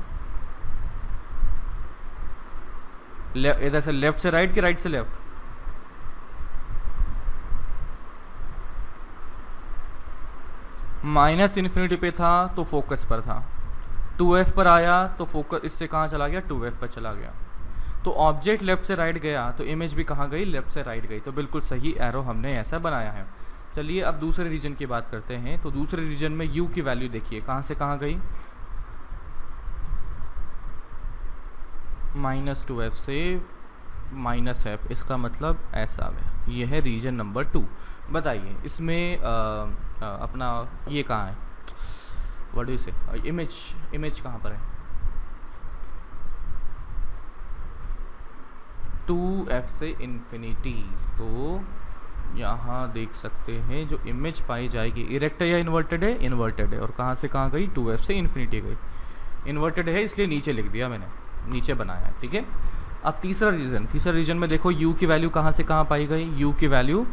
Speaker 1: इधर से लेफ्ट से राइट कि राइट से लेफ्ट? माइनस इन्फिनिटी पे था तो फोकस पर था, 2f पर आया तो फोकस इससे कहाँ चला गया? 2f पर चला गया। तो ऑब्जेक्ट लेफ्ट से राइट गया तो इमेज भी कहाँ गई? लेफ्ट से राइट गई। तो बिल्कुल सही एरो हमने ऐसा बनाया है। चलिए अब दूसरे रीजन की बात करते हैं। तो दूसरे रीजन में u की वैल्यू देखिए कहाँ से कहाँ गई? -2f से -f, इसका मतलब ऐसा आ गया। ये है रीजन नंबर 2। बताइए इसमें अपना ये कहाँ है? व्हाट डू यू से? इमेज कहाँ पर है? 2f से इन्फिनिटी। तो यहाँ देख सकते हैं जो इमेज पाई जाएगी, इरेक्ट है या इन्वर्टेड है? इन्वर्टेड है। और कहाँ से कहाँ गई? 2f से इन्फिनिटी गई। इन्वर्टेड है इसलिए नीचे लिख दिया मैंने, नीचे बनाया है, ठीक है। अब तीसरा रीजन में देखो u की वैल्यू कहाँ से कहाँ पाई गई? u की वैल्यू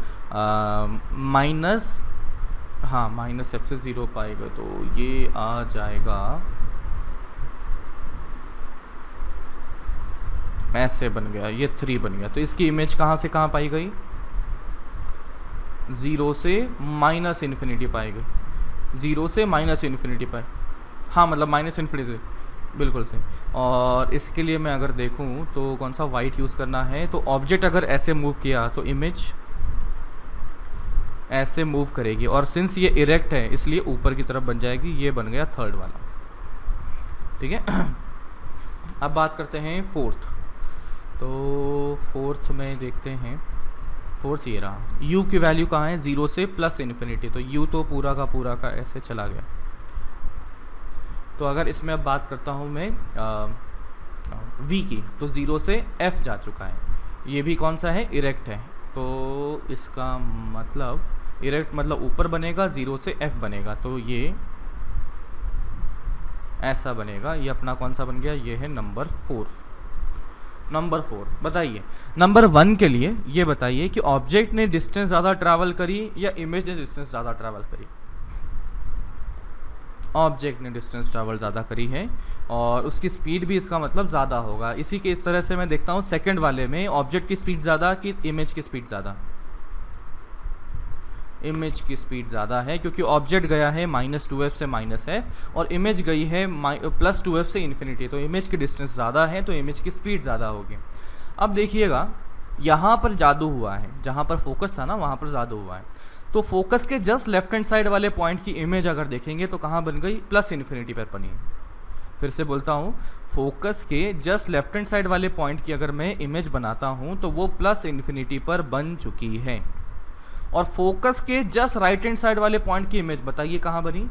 Speaker 1: -f से 0 पाई गई। तो ये आ जाएगा, ऐसे बन गया, ये 3 बन गया। तो इसकी इमेज कहाँ से कहाँ पाई गई? 0 से माइनस इन्फिनिटी पाई गई। 0 से माइनस इन्फिनिटी पाई, हाँ मतलब माइनस इन्फिनिटी से, बिल्कुल सही। और इसके लिए मैं अगर देखूं तो कौन सा वाइट यूज़ करना है? तो ऑब्जेक्ट अगर ऐसे मूव किया तो इमेज ऐसे मूव करेगी, और सिंस ये इरेक्ट है इसलिए ऊपर की तरफ बन जाएगी। ये बन गया थर्ड वाला, ठीक है। अब बात करते हैं फोर्थ। तो फोर्थ में देखते हैं, फोर्थ ये रहा। u की वैल्यू कहाँ है? 0 से प्लस इन्फिनिटी। तो u तो पूरा का ऐसे चला गया। तो अगर इसमें अब बात करता हूँ मैं v की, तो 0 से f जा चुका है। ये भी कौन सा है? इरेक्ट है। तो इसका मतलब इरेक्ट मतलब ऊपर बनेगा, 0 से f बनेगा। तो ये ऐसा बनेगा। ये अपना कौन सा बन गया? ये है नंबर 4। बताइए नंबर 1 के लिए ये बताइए कि ऑब्जेक्ट ने डिस्टेंस ज़्यादा ट्रैवल करी या इमेज ने डिस्टेंस ज़्यादा ट्रैवल करी? ऑब्जेक्ट ने डिस्टेंस ट्रैवल ज़्यादा करी है, और उसकी स्पीड भी इसका मतलब ज़्यादा होगा। इसी के इस तरह से मैं देखता हूँ सेकंड वाले में ऑब्जेक्ट की स्पीड ज़्यादा कि इमेज की स्पीड ज़्यादा? इमेज की स्पीड ज़्यादा है, क्योंकि ऑब्जेक्ट गया है -2f से -f और इमेज गई है +2f से इन्फिनिटी। तो इमेज की डिस्टेंस ज़्यादा है तो इमेज की स्पीड ज़्यादा होगी। अब देखिएगा यहाँ पर जादू हुआ है, जहाँ पर फोकस था ना वहाँ पर जादू हुआ है। तो फोकस के जस्ट लेफ्ट हैंड साइड वाले पॉइंट की इमेज अगर देखेंगे तो कहाँ बन गई? प्लस इन्फिनिटी पर बनी। फिर से बोलता हूँ, फोकस के जस्ट लेफ्ट हैंड साइड वाले पॉइंट की अगर मैं इमेज बनाता हूँ तो वो प्लस इन्फिनिटी पर बन चुकी है। और फोकस के जस्ट राइट हैंड साइड वाले पॉइंट की इमेज बताइए कहाँ बनी?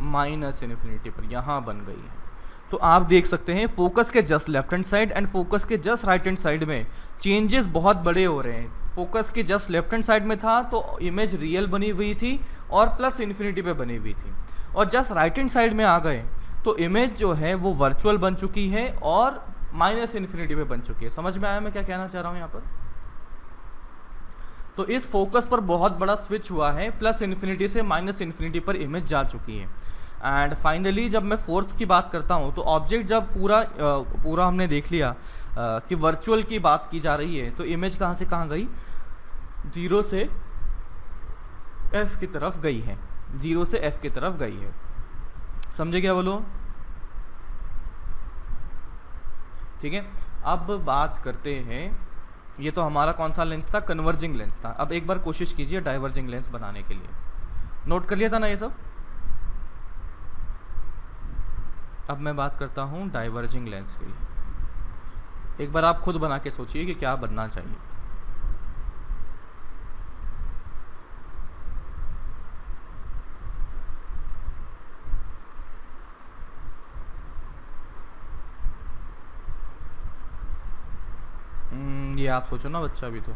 Speaker 1: माइनस इन्फिनिटी पर, यहाँ बन गई है। तो आप देख सकते हैं फोकस के just left hand side and focus के जस्ट राइट हैंड साइड में चेंजेस बहुत बड़े हो रहे हैं। फोकस के जस्ट लेफ्ट हैंड साइड में था तो इमेज रियल बनी हुई थी और प्लस इन्फिनिटी पे बनी हुई थी, और जस्ट राइट हैंड साइड में आ गए तो इमेज जो है वो वर्चुअल बन चुकी है और माइनस इन्फिनिटी पे बन चुकी है। समझ में आया मैं क्या कहना चाह रहा हूँ यहाँ पर? तो इस फोकस पर बहुत बड़ा स्विच हुआ है, प्लस इन्फिनिटी से माइनस इन्फिनिटी पर इमेज जा चुकी है। एंड फाइनली जब मैं फोर्थ की बात करता हूँ तो ऑब्जेक्ट जब पूरा हमने देख लिया कि वर्चुअल की बात की जा रही है, तो इमेज कहाँ से कहाँ गई? 0 से f की तरफ गई है। 0 से f की तरफ गई है। समझे क्या बोलो? ठीक है। अब बात करते हैं, ये तो हमारा कौन सा लेंस था? कन्वर्जिंग लेंस था। अब एक बार कोशिश कीजिए डाइवर्जिंग लेंस बनाने के लिए। नोट कर लिया था ना ये सब? अब मैं बात करता हूँ डाइवर्जिंग लेंस के लिए। एक बार आप खुद बना के सोचिए कि क्या बनना चाहिए। ये आप सोचो ना बच्चा भी तो।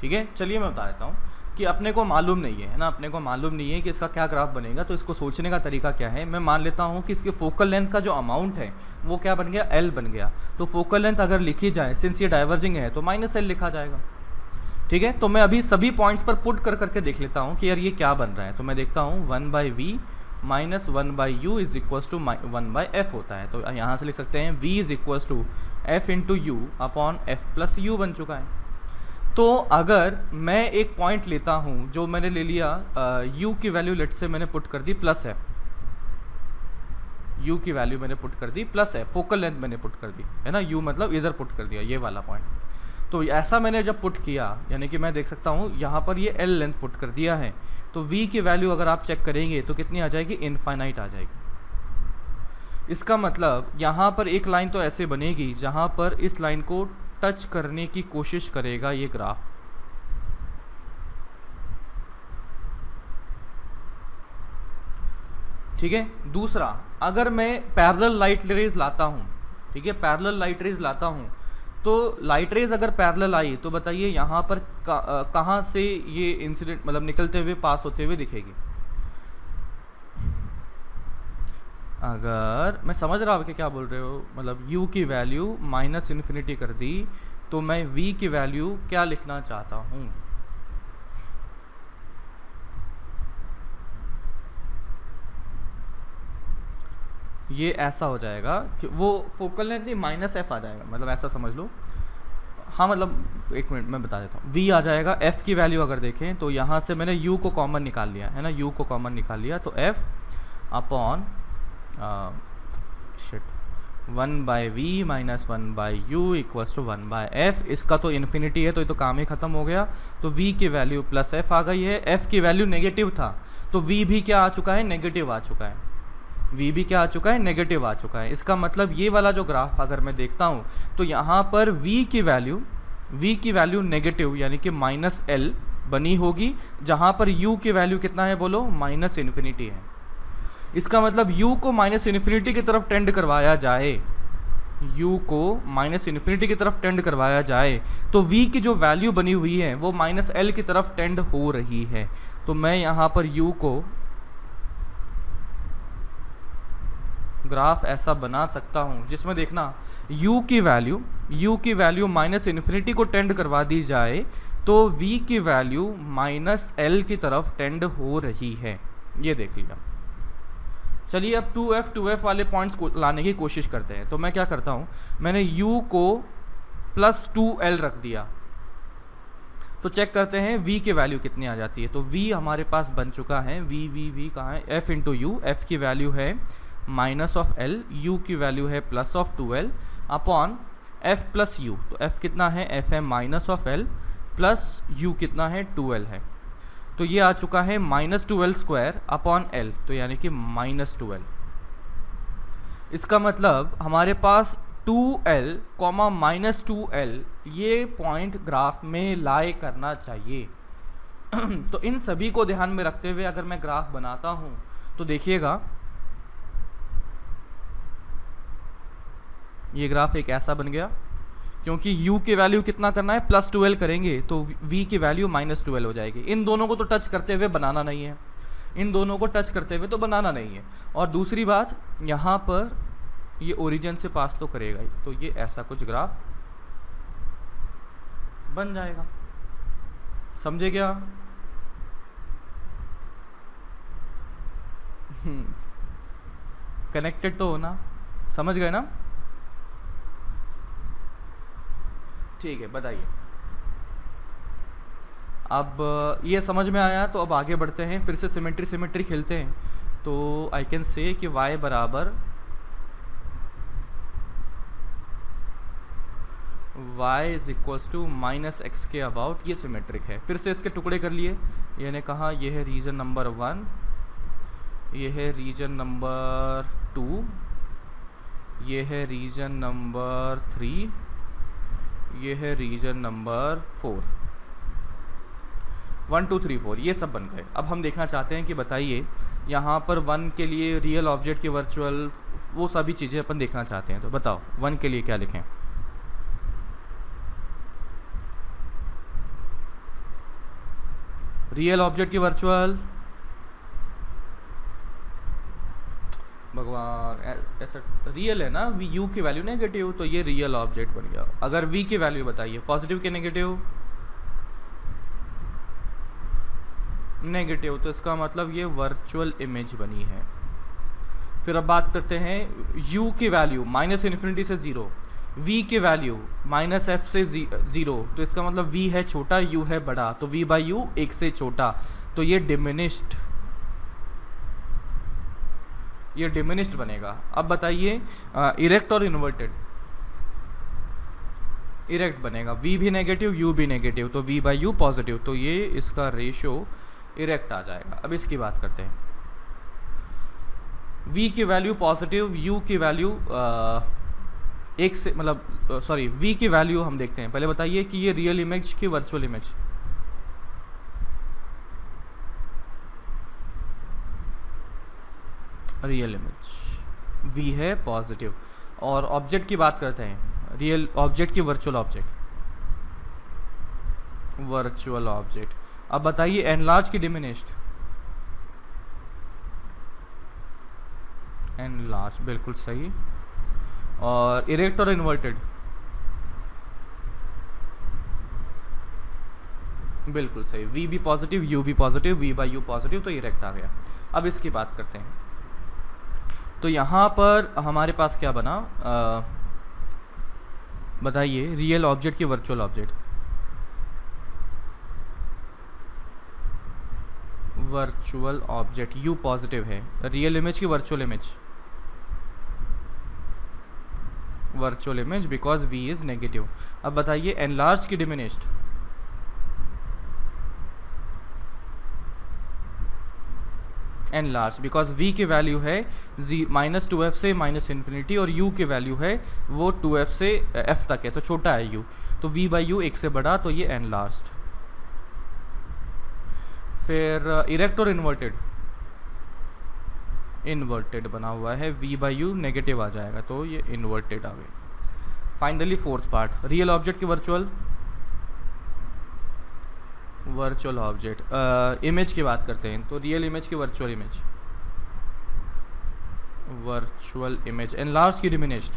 Speaker 1: ठीक है, चलिए मैं बता देता हूँ कि अपने को मालूम नहीं है ना, अपने को मालूम नहीं है कि इसका क्या ग्राफ बनेगा। तो इसको सोचने का तरीका क्या है, मैं मान लेता हूँ कि इसके फोकल लेंथ का जो अमाउंट है वो क्या बन गया, एल बन गया। तो फोकल लेंथ अगर लिखी जाए, सिंस ये डाइवर्जिंग है तो माइनस एल लिखा जाएगा। ठीक है, तो मैं अभी सभी पॉइंट्स पर पुट कर करके देख लेता हूँ कि यार ये क्या बन रहा है। तो मैं देखता हूँ 1/v minus 1/u is equals to 1/f होता है। तो यहाँ से लिख सकते हैं v is equals to f into U upon F plus U बन चुका है। तो अगर मैं एक पॉइंट लेता हूँ जो मैंने ले लिया, u की वैल्यू लेट से मैंने पुट कर दी प्लस एफ, u की वैल्यू मैंने पुट कर दी प्लस एफ, फोकल लेंथ मैंने पुट कर दी है ना, u मतलब इधर पुट कर दिया ये वाला पॉइंट। तो ऐसा मैंने जब पुट किया, यानी कि मैं देख सकता हूँ यहाँ पर ये l लेंथ पुट कर दिया है, तो v की वैल्यू अगर आप चेक करेंगे तो कितनी आ जाएगी, इनफाइनाइट आ जाएगी। इसका मतलब यहाँ पर एक लाइन तो ऐसे बनेगी जहाँ पर इस लाइन को टच करने की कोशिश करेगा ये ग्राफ। ठीक है, दूसरा, अगर मैं पैरेलल लाइट रेज लाता हूँ, ठीक है, पैरेलल लाइट रेज लाता हूँ, तो लाइट रेज अगर पैरेलल आई तो बताइए यहाँ पर कहाँ से ये इंसिडेंट मतलब निकलते हुए पास होते हुए दिखेगी। अगर मैं समझ रहा हूँ कि क्या बोल रहे हो, मतलब u की वैल्यू माइनस इन्फिनिटी कर दी तो मैं v की वैल्यू क्या लिखना चाहता हूँ, ये ऐसा हो जाएगा कि वो फोकल लेंथ नहीं माइनस एफ आ जाएगा, मतलब ऐसा समझ लो। हाँ मतलब एक मिनट मैं बता देता हूँ, v आ जाएगा, f की वैल्यू अगर देखें तो यहाँ से मैंने u को कॉमन निकाल लिया है ना, u को कॉमन निकाल लिया तो f अपॉन शिट 1/v minus 1/u equals to 1/f। इसका तो इन्फिनिटी है तो ये तो काम ही ख़त्म हो गया। तो v की वैल्यू प्लस f आ गई है, f की वैल्यू नेगेटिव था तो v भी क्या आ चुका है, नेगेटिव आ चुका है, v भी क्या आ चुका है, नेगेटिव आ चुका है। इसका मतलब ये वाला जो ग्राफ अगर मैं देखता हूँ तो यहाँ पर v की वैल्यू नेगेटिव यानी कि माइनस l बनी होगी, जहाँ पर u की वैल्यू कितना है बोलो, माइनस इन्फिनिटी है। इसका मतलब u को माइनस इन्फिनिटी की तरफ टेंड करवाया जाए, u को माइनस इन्फिनिटी की तरफ टेंड करवाया जाए तो v की जो वैल्यू बनी हुई है वो माइनस l की तरफ टेंड हो रही है। तो मैं यहाँ पर u को ग्राफ ऐसा बना सकता हूँ जिसमें देखना u की वैल्यू माइनस इन्फिनिटी को टेंड करवा दी जाए तो v की वैल्यू माइनस l की तरफ टेंड हो रही है, ये देख लिया। चलिए अब 2f वाले पॉइंट्स को लाने की कोशिश करते हैं। तो मैं क्या करता हूँ, मैंने u को प्लस 2l रख दिया, तो चेक करते हैं v की वैल्यू कितनी आ जाती है। तो v हमारे पास बन चुका है, v कहाँ है, f इंटू यू, f की वैल्यू है माइनस ऑफ l, u की वैल्यू है plus of 2l upon f plus u। तो f कितना है, f है minus of l plus u कितना है, 2l है। तो ये आ चुका है minus 2l square upon l, तो यानी कि माइनस 2l। इसका मतलब हमारे पास 2l कॉमा माइनस 2l ये पॉइंट ग्राफ में लाई करना चाहिए। तो इन सभी को ध्यान में रखते हुए अगर मैं ग्राफ बनाता हूँ तो देखिएगा ये ग्राफ एक ऐसा बन गया, क्योंकि u की वैल्यू कितना करना है, प्लस 2l करेंगे तो v की वैल्यू माइनस 2l हो जाएगी। इन दोनों को तो टच करते हुए बनाना नहीं है, इन दोनों को टच करते हुए तो बनाना नहीं है। और दूसरी बात, यहाँ पर ये ओरिजिन से पास तो करेगा ही, तो ये ऐसा कुछ ग्राफ बन जाएगा। समझे क्या? कनेक्टेड तो हो ना, समझ गए ना? ठीक है, बताइए। अब ये समझ में आया तो अब आगे बढ़ते हैं, फिर से सिमेट्री खेलते हैं। तो आई कैन से कि y बराबर y is equals to minus X के अबाउट, ये सिमेट्रिक है। फिर से इसके टुकड़े कर लिए, यानी कहा ये है रीजन नंबर 1, ये है रीजन नंबर 2, ये है रीजन नंबर 3, ये है रीजन नंबर 4, 1 2 3 4, ये सब बन गए। अब हम देखना चाहते हैं कि बताइए यहाँ पर 1 के लिए रियल ऑब्जेक्ट की वर्चुअल, वो सभी चीज़ें अपन देखना चाहते हैं। तो बताओ 1 के लिए क्या लिखें? रियल ऑब्जेक्ट की वर्चुअल, भगवान ऐसा रियल है ना, वी यू की वैल्यू नेगेटिव, तो ये रियल ऑब्जेक्ट बन गया। अगर वी की वैल्यू बताइए, पॉजिटिव के नेगेटिव, नेगेटिव, तो इसका मतलब ये वर्चुअल इमेज बनी है। फिर अब बात करते हैं u की वैल्यू माइनस इन्फिनिटी से ज़ीरो, v की वैल्यू माइनस एफ से ज़ीरो, तो इसका मतलब v है छोटा, u है बड़ा, तो v बाई यू एक से छोटा, तो ये डिमिनिश्ड, ये डिमिनिश्ड बनेगा। अब बताइए इरेक्ट और इन्वर्टेड, इरेक्ट बनेगा, v भी नेगेटिव u भी नेगेटिव, तो v बाई यू पॉजिटिव, तो ये इसका रेशो इरेक्ट आ जाएगा। अब इसकी बात करते हैं, v की वैल्यू पॉजिटिव, u की वैल्यू एक से मतलब सॉरी v की वैल्यू हम देखते हैं। पहले बताइए कि ये रियल इमेज की virtual image, real image v है पॉजिटिव। और ऑब्जेक्ट की बात करते हैं, रियल ऑब्जेक्ट की वर्चुअल ऑब्जेक्ट, वर्चुअल ऑब्जेक्ट। अब बताइए एनलार्ज की डिमिनिश्ड, एनलार्ज, बिल्कुल सही। और इरेक्ट और इन्वर्टेड, बिल्कुल सही, v भी पॉजिटिव u भी positive, v by you positive, तो इरेक्ट आ गया। अब इसकी बात करते हैं, तो यहाँ पर हमारे पास क्या बना, बताइए रियल ऑब्जेक्ट की virtual object, virtual object u positive है, रियल इमेज की virtual image, virtual image because v is negative. अब बताइए एनलार्ज की डिमिनिश्ड, एनलार्ज बिकॉज v की वैल्यू है माइनस टू एफ से माइनस इन्फिनिटी, और u की वैल्यू है वो 2f से f तक है, तो छोटा है u, तो v बाई यू एक से बड़ा, तो ये एनलार्ज्ड। फिर इरेक्ट और इन्वर्टेड, इन्वर्टेड बना हुआ है, v बाई यू नेगेटिव आ जाएगा, तो ये इन्वर्टेड आ गए। Finally fourth part, real object की वर्चुअल, वर्चुअल ऑब्जेक्ट इमेज की बात करते हैं, तो रियल इमेज की virtual image, virtual image. Enlarge की डिमिनिश्ड,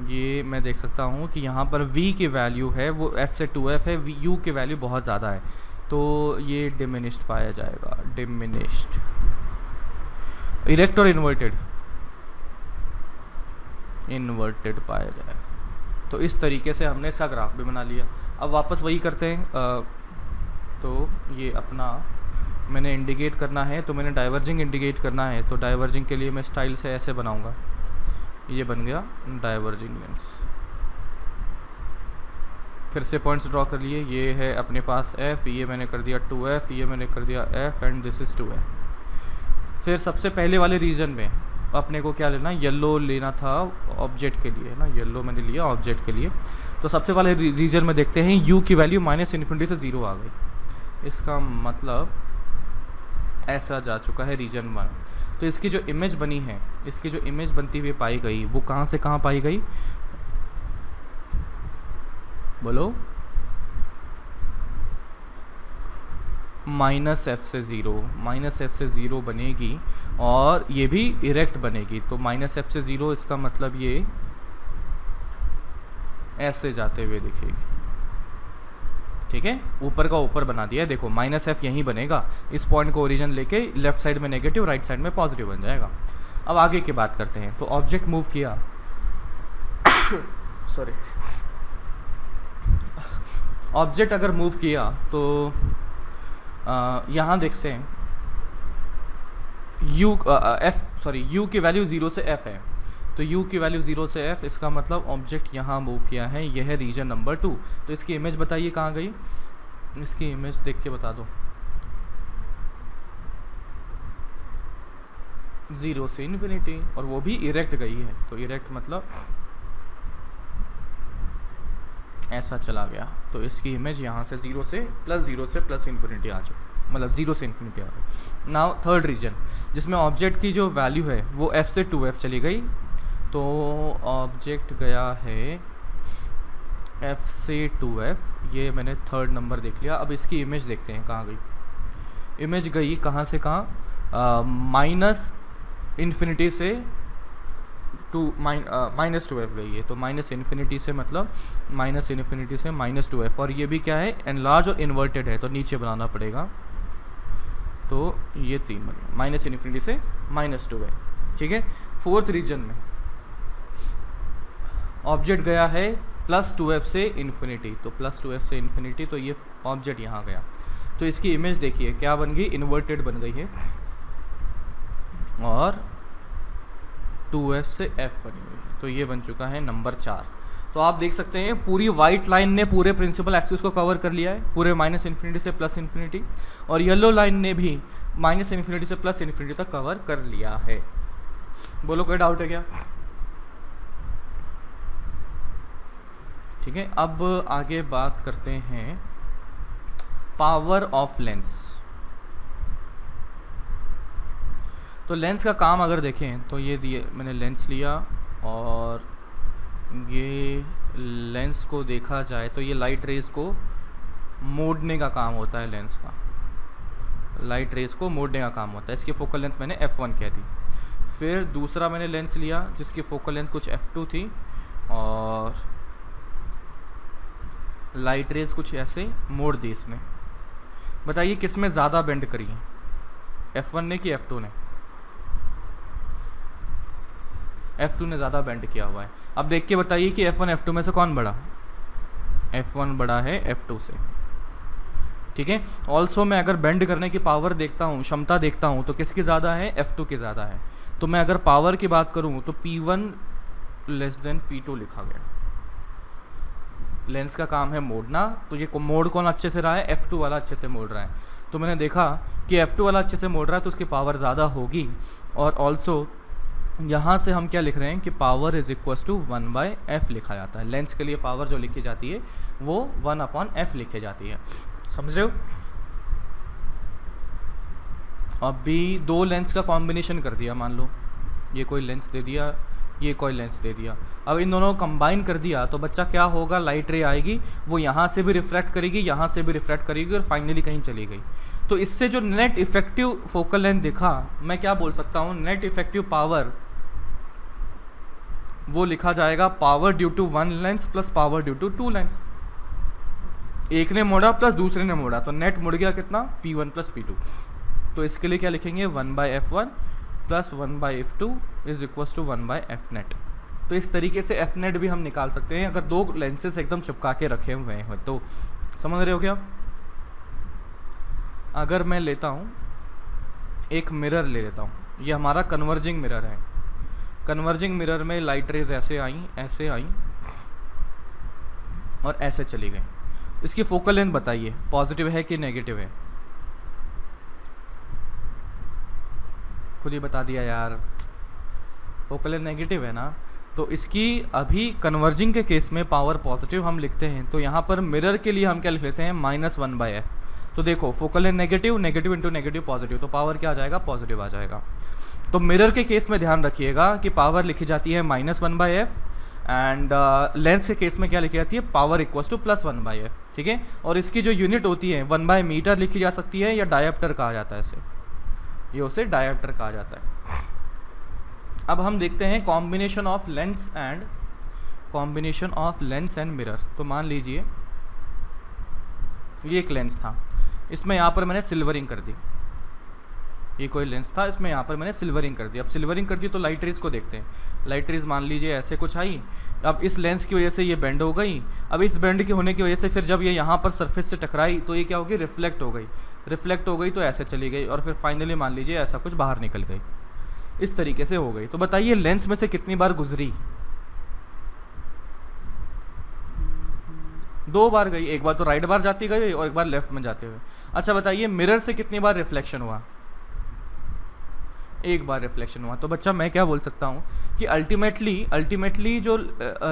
Speaker 1: ये मैं देख सकता हूँ कि यहाँ पर v की वैल्यू है वो f से 2f है, u की वैल्यू बहुत ज़्यादा है, तो ये डिमिनिश्ड पाया जाएगा, डिमिनिश्ड। इरेक्ट और इन्वर्टेड, इन्वर्टेड पाया जाएगा। तो इस तरीके से हमने इसका ग्राफ भी बना लिया। अब वापस वही करते हैं, तो ये अपना मैंने इंडिकेट करना है, तो मैंने डाइवर्जिंग इंडिकेट करना है, तो डाइवर्जिंग के लिए मैं स्टाइल से ऐसे बनाऊंगा, ये बन गया डाइवर्जिंग लेंस। फिर से पॉइंट्स ड्रॉ कर लिए, ये है अपने पास f, ये मैंने कर दिया 2f, ये मैंने कर दिया f and this is 2f। फिर सबसे पहले वाले रीजन में अपने को क्या लेना, येलो लेना था ऑब्जेक्ट के लिए, है ना, येलो मैंने लिया ऑब्जेक्ट के लिए। तो सबसे पहले रीजन में देखते हैं u की वैल्यू माइनस इन्फिनिटी से 0 आ गई, इसका मतलब ऐसा जा चुका है रीजन 1। तो इसकी जो इमेज बनी है, इसकी जो इमेज बनती हुई पाई गई, वो कहाँ से कहाँ पाई गई, बोलो, माइनस एफ से 0, माइनस एफ से 0 बनेगी, और ये भी इरेक्ट बनेगी, तो माइनस एफ से 0, इसका मतलब ये ऐसे जाते हुए दिखेगी, ठीक है, ऊपर का ऊपर बना दिया है, देखो माइनस एफ यहीं बनेगा, इस पॉइंट को ओरिजिन लेके लेफ्ट साइड में नेगेटिव, राइट साइड में पॉजिटिव बन जाएगा। अब आगे की बात करते हैं, तो ऑब्जेक्ट मूव किया सॉरी, ऑब्जेक्ट अगर मूव किया तो यहाँ देखते हैं u की वैल्यू 0 से f है, तो u की वैल्यू 0 से f, इसका मतलब ऑब्जेक्ट यहाँ मूव किया है, यह है रीजन नंबर 2। तो इसकी इमेज बताइए कहाँ गई, इसकी इमेज देख के बता दो, 0 से इन्फिनिटी, और वो भी इरेक्ट गई है, तो इरेक्ट मतलब ऐसा चला गया, तो इसकी इमेज यहाँ से 0 से प्लस इन्फिनिटी आ चुकी, मतलब 0 से इन्फिनिटी आ गई। नाउ थर्ड रीजन, जिसमें ऑब्जेक्ट की जो वैल्यू है वो f से 2f चली गई, तो ऑब्जेक्ट गया है F से 2F, ये मैंने थर्ड नंबर देख लिया। अब इसकी इमेज देखते हैं कहाँ गई। इमेज गई कहाँ से कहाँ, माइनस इन्फिनिटी से माइनस 2F गई है। तो माइनस इन्फिनिटी से मतलब माइनस इन्फिनिटी से माइनस 2F, और ये भी क्या है, एनलार्ज और इन्वर्टेड है, तो नीचे बनाना पड़ेगा। तो ये 3 बन गया, माइनस इन्फिनिटी से माइनस 2F। ठीक है, फोर्थ रीजन में ऑब्जेक्ट गया है प्लस 2F से इन्फिनिटी, तो प्लस 2F से इन्फिनिटी, तो ये ऑब्जेक्ट यहाँ गया। तो इसकी इमेज देखिए क्या बन गई, इन्वर्टेड बन गई है, और 2F से F बनी हुई है। तो ये बन चुका है नंबर 4। तो आप देख सकते हैं पूरी वाइट लाइन ने पूरे प्रिंसिपल एक्सिस को कवर कर लिया है, पूरे माइनस इन्फिनिटी से प्लस इन्फिनिटी, और येलो लाइन ने भी माइनस इन्फिनिटी से प्लस इन्फिनिटी तक कवर कर लिया है। बोलो कोई डाउट है क्या? ठीक है, अब आगे बात करते हैं पावर ऑफ लेंस। तो लेंस का काम अगर देखें तो ये दिए, मैंने लेंस लिया, और ये लेंस को देखा जाए तो ये लाइट रेज को मोड़ने का काम होता है। लेंस का लाइट रेज को मोड़ने का काम होता है। इसकी फोकल लेंथ मैंने f1 कह दी। फिर दूसरा मैंने लेंस लिया जिसकी फोकल लेंथ कुछ f2 थी, और लाइट रेज कुछ ऐसे मोड़ दी इसने। बताइए किस में ज़्यादा बेंड करी है, f1 ने कि f2 ने? f2 ने ज़्यादा बेंड किया हुआ है। अब देख के बताइए कि f1 f2 में से कौन बड़ा? f1 बड़ा है f2 से। ठीक है, ऑल्सो मैं अगर बेंड करने की पावर देखता हूँ, क्षमता देखता हूँ, तो किसकी ज़्यादा है? f2 की ज़्यादा है। तो मैं अगर पावर की बात करूँ तो P1 लेस देन P2 लिखा गया। लेंस का काम है मोड़ना, तो ये मोड़ कौन अच्छे से रहा है? f2 वाला अच्छे से मोड़ रहा है। तो मैंने देखा कि f2 वाला अच्छे से मोड़ रहा है तो उसकी पावर ज़्यादा होगी। और ऑल्सो यहाँ से हम क्या लिख रहे हैं कि power is equal to 1/f लिखा जाता है। लेंस के लिए पावर जो लिखी जाती है वो 1/f लिखी जाती है। समझ रहे हो? अभी दो लेंस का कॉम्बिनेशन कर दिया, मान लो ये कोई लेंस दे दिया, ये कोई लेंस दे दिया। अब इन दोनों को कंबाइन कर दिया तो बच्चा क्या होगा, लाइट रे आएगी, वो यहाँ से भी रिफ्रैक्ट करेगी, यहाँ से भी रिफ्रैक्ट करेगी, और फाइनली कहीं चली गई। तो इससे जो नेट इफेक्टिव फोकल लेंथ दिखा, मैं क्या बोल सकता हूँ, नेट इफेक्टिव पावर वो लिखा जाएगा power due to 1 lens plus power due to 2 lens. एक ने मोड़ा प्लस दूसरे ने मोड़ा, तो नेट मुड़ गया कितना? P1 plus P2। तो इसके लिए क्या लिखेंगे, 1/f1 plus 1/f2 is equal to 1/f net. तो इस तरीके से f नेट भी हम निकाल सकते हैं अगर दो लेंसेज एकदम चिपका के रखे हुए हैं तो। समझ रहे हो क्या? अगर मैं लेता हूँ एक मिरर ले लेता हूँ, ये हमारा कन्वर्जिंग मिरर है। कन्वर्जिंग मिरर में लाइट रेज ऐसे आई और ऐसे चली गई। इसकी फोकल लेंथ बताइए, पॉजिटिव है कि नेगेटिव है? खुद ही बता दिया यार, फोकल लेंथ नेगेटिव है ना। तो इसकी अभी कन्वर्जिंग के केस में पावर पॉजिटिव हम लिखते हैं, तो यहाँ पर मिरर के लिए हम क्या लिख लेते हैं, -1/f। तो देखो focal length negative, negative into negative positive, तो पावर क्या आ जाएगा, पॉजिटिव आ जाएगा। तो मिरर के केस में ध्यान रखिएगा कि पावर लिखी जाती है -1/f, एंड लेंस के केस में क्या लिखी जाती है, पावर इक्वल्स टू +1/f। ठीक है, और इसकी जो यूनिट होती है 1/मीटर लिखी जा सकती है, या डायोप्टर कहा जाता है इसे, ये उसे डायोप्टर कहा जाता है। अब हम देखते हैं combination of lens and mirror. तो मान लीजिए ये एक लेंस था, इसमें यहाँ पर मैंने सिल्वरिंग कर दी। ये कोई लेंस था, इसमें यहाँ पर मैंने सिल्वरिंग कर दी। अब सिल्वरिंग कर दी तो लाइट रेज को देखते हैं। लाइट रेज मान लीजिए ऐसे कुछ आई, अब इस लेंस की वजह से ये बेंड हो गई। अब इस बेंड के होने की वजह से फिर जब ये यहाँ पर सरफेस से टकराई तो ये क्या होगी, रिफ्लेक्ट हो गई। रिफ्लेक्ट हो गई तो ऐसे चली गई, और फिर फाइनली मान लीजिए ऐसा कुछ बाहर निकल गई। इस तरीके से हो गई। तो बताइए लेंस में से कितनी बार गुजरी? 2 बार गई। एक बार तो राइट बार जाती गई और एक बार लेफ्ट में जाते हुए। अच्छा बताइए मिरर से कितनी बार रिफ्लेक्शन हुआ? 1 बार रिफ्लेक्शन हुआ। तो बच्चा मैं क्या बोल सकता हूँ कि अल्टीमेटली जो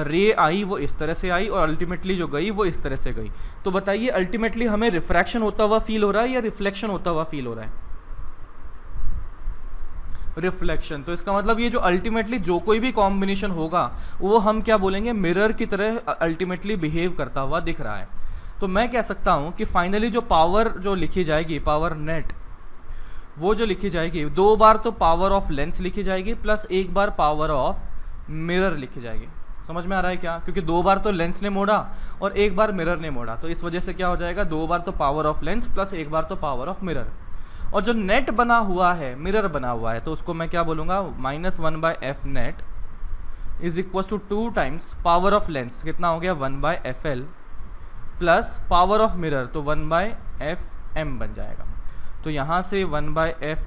Speaker 1: रे आई वो इस तरह से आई, और अल्टीमेटली जो गई वो इस तरह से गई। तो बताइए अल्टीमेटली हमें रिफ्रैक्शन होता हुआ फील हो रहा है या रिफ्लेक्शन होता हुआ फील हो रहा है? रिफ्लेक्शन। तो इसका मतलब ये जो अल्टीमेटली जो कोई भी कॉम्बिनेशन होगा वो हम क्या बोलेंगे, मिरर की तरह अल्टीमेटली बिहेव करता हुआ दिख रहा है। तो मैं कह सकता हूँ कि फाइनली जो पावर जो लिखी जाएगी, पावर नेट, वो जो लिखी जाएगी, 2 बार तो पावर ऑफ लेंस लिखी जाएगी plus 1 bar power of mirror लिखी जाएगी। समझ में आ रहा है क्या? क्योंकि 2 बार तो लेंस ने मोड़ा और 1 बार मिरर ने मोड़ा, तो इस वजह से क्या हो जाएगा, 2 बार तो पावर ऑफ लेंस प्लस 1 बार तो पावर ऑफ मिरर। और जो नेट बना हुआ है, मिरर बना हुआ है, तो उसको मैं क्या बोलूँगा, -1/f net is equal to 2 times power of lens, कितना हो गया 1/fl plus power of mirror, तो 1/fm बन जाएगा। तो यहाँ से 1/f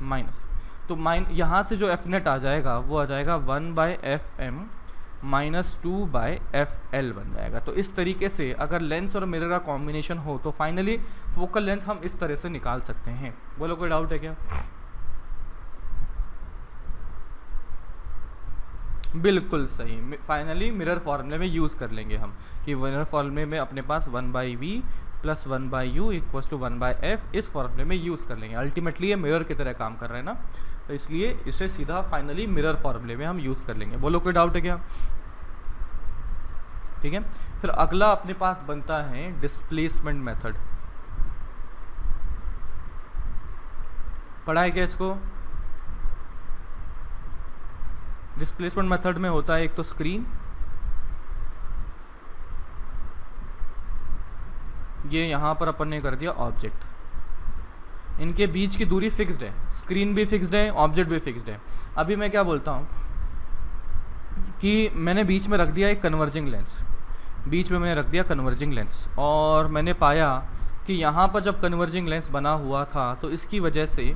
Speaker 1: माइनस, तो यहाँ से जो एफ नेट आ जाएगा वो आ जाएगा 1/fm माइनस 2/fl बन जाएगा। तो इस तरीके से अगर लेंस और मिरर का कॉम्बिनेशन हो तो फाइनली फोकल लेंथ हम इस तरह से निकाल सकते हैं। बोलो कोई डाउट है क्या? बिल्कुल सही, फाइनली मिरर फॉर्मूले में यूज़ कर लेंगे हम कि मिरर फॉर्मूले में अपने पास 1/v plus 1/u equal to 1/f इस फॉर्मूले में यूज़ कर लेंगे। अल्टीमेटली ये मिरर की तरह काम कर रहे हैं ना, तो इसलिए इसे सीधा फाइनली मिरर फॉर्मूले में हम यूज़ कर लेंगे। बोलो कोई डाउट है क्या? ठीक है, फिर अगला अपने पास बनता है डिस्प्लेसमेंट मेथड। पढ़ा है क्या इसको? डिस्प्लेसमेंट मेथड में होता है एक तो स्क्रीन, ये यहाँ पर अपन ने कर दिया ऑब्जेक्ट, इनके बीच की दूरी फिक्स्ड है, स्क्रीन भी फिक्स्ड है, ऑब्जेक्ट भी फिक्स्ड है। अभी मैं क्या बोलता हूँ कि मैंने बीच में रख दिया एक कन्वर्जिंग लेंस, बीच में मैंने रख दिया कन्वर्जिंग लेंस, और मैंने पाया कि यहाँ पर जब कन्वर्जिंग लेंस बना हुआ था तो इसकी वजह से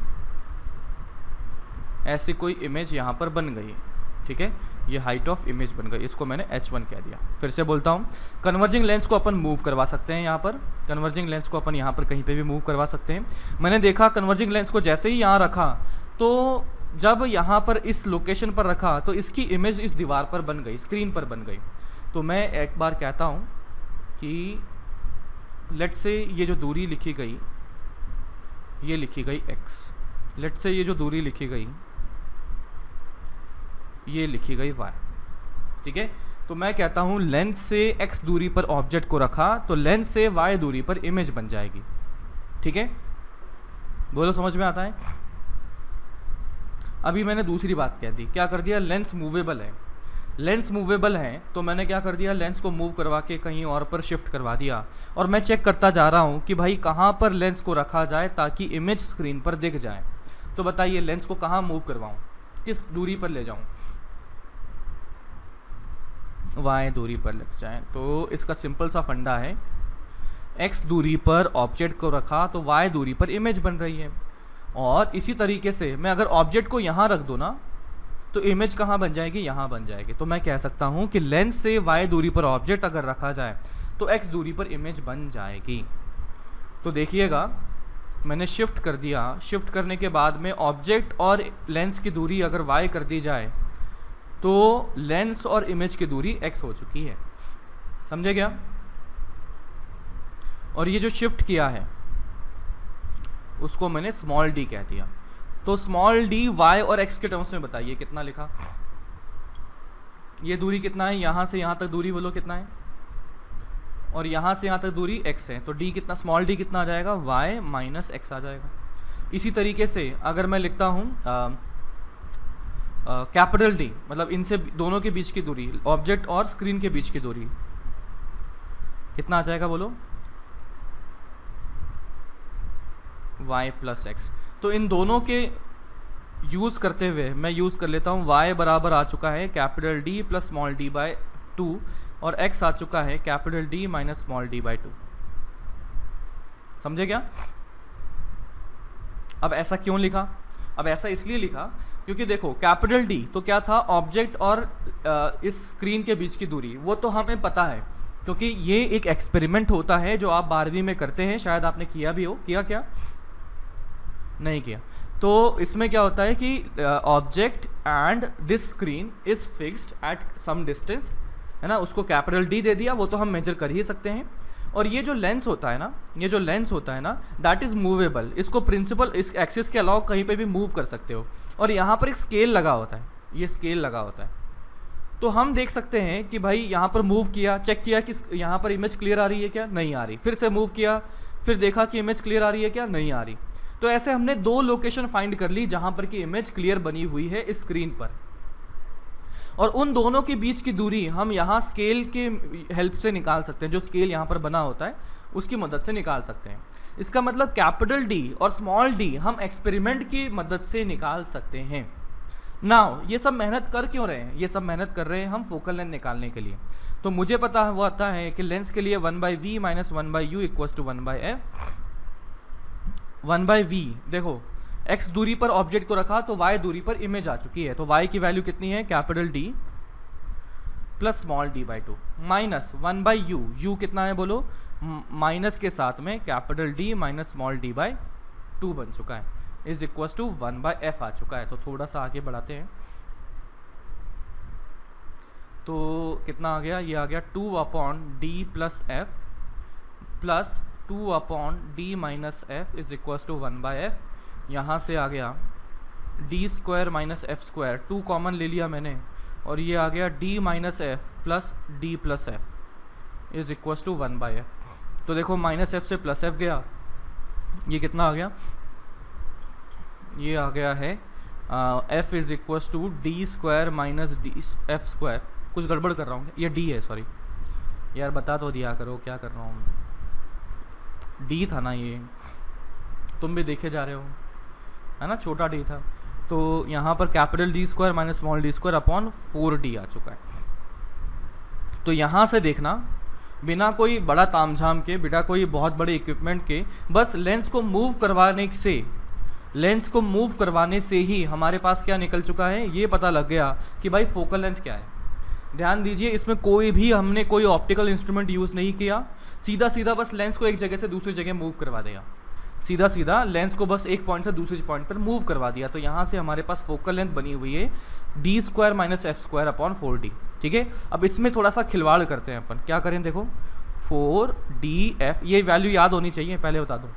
Speaker 1: ऐसी कोई इमेज यहाँ पर बन गई। ठीक है, ये हाइट ऑफ इमेज बन गई, इसको मैंने h1 कह दिया। फिर से बोलता हूँ, कन्वर्जिंग लेंस को अपन मूव करवा सकते हैं, यहाँ पर कन्वर्जिंग लेंस को अपन यहाँ पर कहीं पे भी मूव करवा सकते हैं। मैंने देखा कन्वर्जिंग लेंस को जैसे ही यहाँ रखा, तो जब यहाँ पर इस लोकेशन पर रखा तो इसकी इमेज इस दीवार पर बन गई, स्क्रीन पर बन गई। तो मैं एक बार कहता हूँ कि लेट से ये जो दूरी लिखी गई, ये लिखी गई x, लेट से ये जो दूरी लिखी गई ये लिखी गई y। ठीक है, तो मैं कहता हूँ लेंस से x दूरी पर ऑब्जेक्ट को रखा तो लेंस से y दूरी पर इमेज बन जाएगी। ठीक है, बोलो समझ में आता है? अभी मैंने दूसरी बात कह दी, क्या कर दिया, लेंस मूवेबल है, लेंस मूवेबल है तो मैंने क्या कर दिया, लेंस को मूव करवा के कहीं और पर शिफ्ट करवा दिया, और मैं चेक करता जा रहा हूँ कि भाई कहाँ पर लेंस को रखा जाए ताकि इमेज स्क्रीन पर दिख जाए। तो बताइए लेंस को कहाँ मूव करवाऊँ, किस दूरी पर ले जाऊँ? y दूरी पर लग जाए। तो इसका सिंपल सा फंडा है, x दूरी पर ऑब्जेक्ट को रखा तो y दूरी पर इमेज बन रही है, और इसी तरीके से मैं अगर ऑब्जेक्ट को यहाँ रख दूँ ना तो इमेज कहाँ बन जाएगी, यहाँ बन जाएगी। तो मैं कह सकता हूँ कि लेंस से y दूरी पर ऑब्जेक्ट अगर रखा जाए तो x दूरी पर इमेज बन जाएगी। तो देखिएगा मैंने शिफ्ट कर दिया, शिफ्ट करने के बाद में ऑब्जेक्ट और लेंस की दूरी अगर y कर दी जाए तो लेंस और इमेज की दूरी x हो चुकी है। समझे क्या? और ये जो शिफ्ट किया है उसको मैंने स्मॉल d कह दिया। तो स्मॉल d y और x के टर्म्स में बताइए कितना लिखा, ये दूरी कितना है, यहाँ से यहाँ तक दूरी बोलो कितना है, और यहाँ से यहाँ तक दूरी x है, तो d कितना, स्मॉल d कितना आ जाएगा, y माइनस x आ जाएगा। इसी तरीके से अगर मैं लिखता हूँ कैपिटल D, मतलब इनसे दोनों के बीच की दूरी, ऑब्जेक्ट और स्क्रीन के बीच की दूरी कितना आ जाएगा बोलो, y प्लस x। तो इन दोनों के यूज़ करते हुए मैं यूज़ कर लेता हूँ, y बराबर आ चुका है capital D plus small d by 2, और x आ चुका है capital D minus small d by 2। समझे क्या? अब ऐसा क्यों लिखा? अब ऐसा इसलिए लिखा क्योंकि देखो कैपिटल D तो क्या था, ऑब्जेक्ट और इस स्क्रीन के बीच की दूरी, वो तो हमें पता है क्योंकि ये एक एक्सपेरिमेंट होता है जो आप 12वीं में करते हैं, शायद आपने किया भी हो, किया क्या नहीं किया? तो इसमें क्या होता है कि object and this screen is fixed at some distance, है ना, उसको कैपिटल D दे दिया, वो तो हम मेजर कर ही सकते हैं, और ये जो लेंस होता है ना, ये जो लेंस होता है ना, दैट इज़ मूवेबल। इसको प्रिंसिपल इस एक्सिस के अलावा कहीं पे भी मूव कर सकते हो। और यहाँ पर एक स्केल लगा होता है, ये स्केल लगा होता है। तो हम देख सकते हैं कि भाई यहाँ पर मूव किया, चेक किया कि यहाँ पर इमेज क्लियर आ रही है क्या, नहीं आ रही, फिर से मूव किया, फिर देखा कि इमेज क्लियर आ रही है क्या, नहीं आ रही। तो ऐसे हमने 2 लोकेशन फाइंड कर ली जहाँ पर कि इमेज क्लियर बनी हुई है इस स्क्रीन पर। और उन दोनों के बीच की दूरी हम यहाँ स्केल के हेल्प से निकाल सकते हैं, जो स्केल यहाँ पर बना होता है उसकी मदद से निकाल सकते हैं। इसका मतलब कैपिटल डी और स्मॉल डी हम एक्सपेरिमेंट की मदद से निकाल सकते हैं। नाउ ये सब मेहनत कर क्यों रहे हैं, ये सब मेहनत कर रहे हैं हम फोकल लेंथ निकालने के लिए। तो मुझे पता हुआ आता है कि लेंस के लिए 1/v minus 1/u equals to 1/f। 1/v देखो x दूरी पर ऑब्जेक्ट को रखा तो y दूरी पर इमेज आ चुकी है, तो y की वैल्यू कितनी है, capital D plus small d/2 minus 1/u, u कितना है बोलो, माइनस के साथ में capital D minus small d/2 बन चुका है, इज इक्वल्स टू 1/f आ चुका है। तो थोड़ा सा आगे बढ़ाते हैं, तो कितना आ गया, ये आ गया 2/d plus f plus 2/d minus f is equals to 1/f। यहाँ से आ गया d square minus F square, 2 common ले लिया मैंने, और ये आ गया d minus F plus d plus F is equals to 1/f। तो देखो माइनस एफ से प्लस एफ गया, ये कितना आ गया, ये आ गया है f is equals to D square minus D F square. कुछ गड़बड़ कर रहा हूँ, ये d है, सॉरी यार बता तो दिया करो क्या कर रहा हूँ, d था ना ये, तुम भी देखे जा रहे हो है ना, छोटा d था। तो यहाँ पर capital D square minus small d square upon 4d आ चुका है। तो यहाँ से देखना, बिना कोई बड़ा तामझाम के, बिना कोई बहुत बड़े इक्विपमेंट के, बस लेंस को मूव करवाने से ही हमारे पास क्या निकल चुका है, ये पता लग गया कि भाई फोकल लेंथ क्या है। ध्यान दीजिए, इसमें हमने कोई ऑप्टिकल इंस्ट्रूमेंट यूज़ नहीं किया, सीधा सीधा बस लेंस को एक जगह से दूसरी जगह मूव करवा दिया, सीधा सीधा लेंस को बस एक पॉइंट से दूसरे पॉइंट पर मूव करवा दिया। तो यहाँ से हमारे पास फोकल लेंथ बनी हुई है d square minus F square upon 4d। ठीक है, अब इसमें थोड़ा सा खिलवाड़ करते हैं अपन, क्या करें, देखो 4df, ये वैल्यू याद होनी चाहिए, पहले बता दो,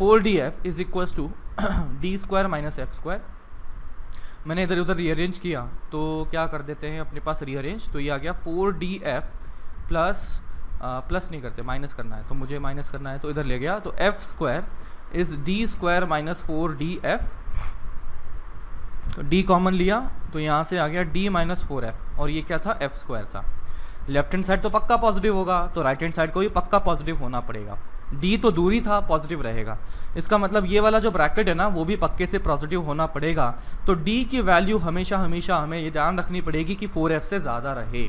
Speaker 1: 4df is equals to d square minus F square. मैंने इधर उधर रीअरेंज किया, तो क्या कर देते हैं अपने पास रीअरेंज, तो ये आ गया 4df प्लस नहीं करते, माइनस करना है, तो मुझे माइनस करना है तो इधर ले गया, तो F square is D square minus 4df, तो d कॉमन लिया तो यहाँ से आ गया d माइनस 4f, और ये क्या था, एफ स्क्वायर था। लेफ्ट हैंड साइड तो पक्का पॉजिटिव होगा, तो राइट हैंड साइड को भी पक्का पॉजिटिव होना पड़ेगा, d तो दूरी था, पॉजिटिव रहेगा, इसका मतलब ये वाला जो ब्रैकेट है ना वो भी पक्के से पॉजिटिव होना पड़ेगा। तो d की वैल्यू हमेशा हमें ये ध्यान रखनी पड़ेगी कि 4f से ज़्यादा रहे।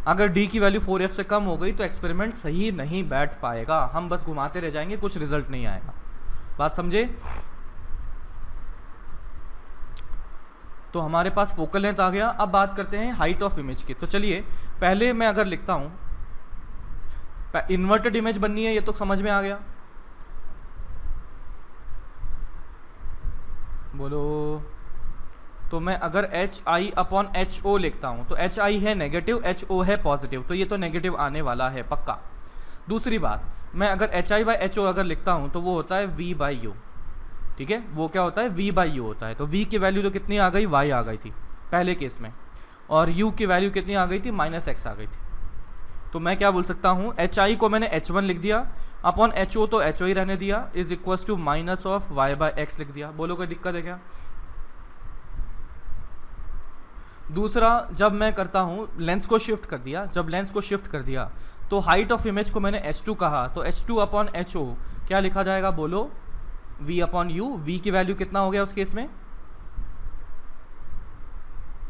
Speaker 1: अगर d की वैल्यू 4f से कम हो गई तो एक्सपेरिमेंट सही नहीं बैठ पाएगा, हम बस घुमाते रह जाएंगे, कुछ रिजल्ट नहीं आएगा। बात समझे? तो हमारे पास फोकल लेंथ आ गया। अब बात करते हैं हाइट ऑफ इमेज की। तो चलिए पहले मैं अगर लिखता हूं, इन्वर्टेड इमेज बननी है, ये तो समझ में आ गया, बोलो। तो मैं अगर H I upon H O लिखता हूं, तो एच आई है नेगेटिव, एच ओ है पॉजिटिव, तो ये तो नेगेटिव आने वाला है पक्का। दूसरी बात, मैं अगर H I by H O अगर लिखता हूं तो वो होता है वी बाई यू, ठीक है, वो क्या होता है, v बाई यू होता है। तो v की वैल्यू तो कितनी आ गई, y आ गई थी पहले केस में, और u की वैल्यू कितनी आ गई थी, माइनस x आ गई थी। तो मैं क्या बोल सकता हूँ, एच आई को मैंने h1 लिख दिया, अपॉन एच ओ तो एच ओ ही रहने दिया, is equals to minus of y by X लिख दिया। बोलो कोई दिक्कत है क्या? दूसरा, जब मैं करता हूँ लेंस को शिफ्ट कर दिया, जब लेंस को शिफ्ट कर दिया तो हाइट ऑफ इमेज को मैंने h2 कहा, तो h2 अपॉन एच ओ क्या लिखा जाएगा, बोलो v अपॉन यू। v की वैल्यू कितना हो गया उस केस में,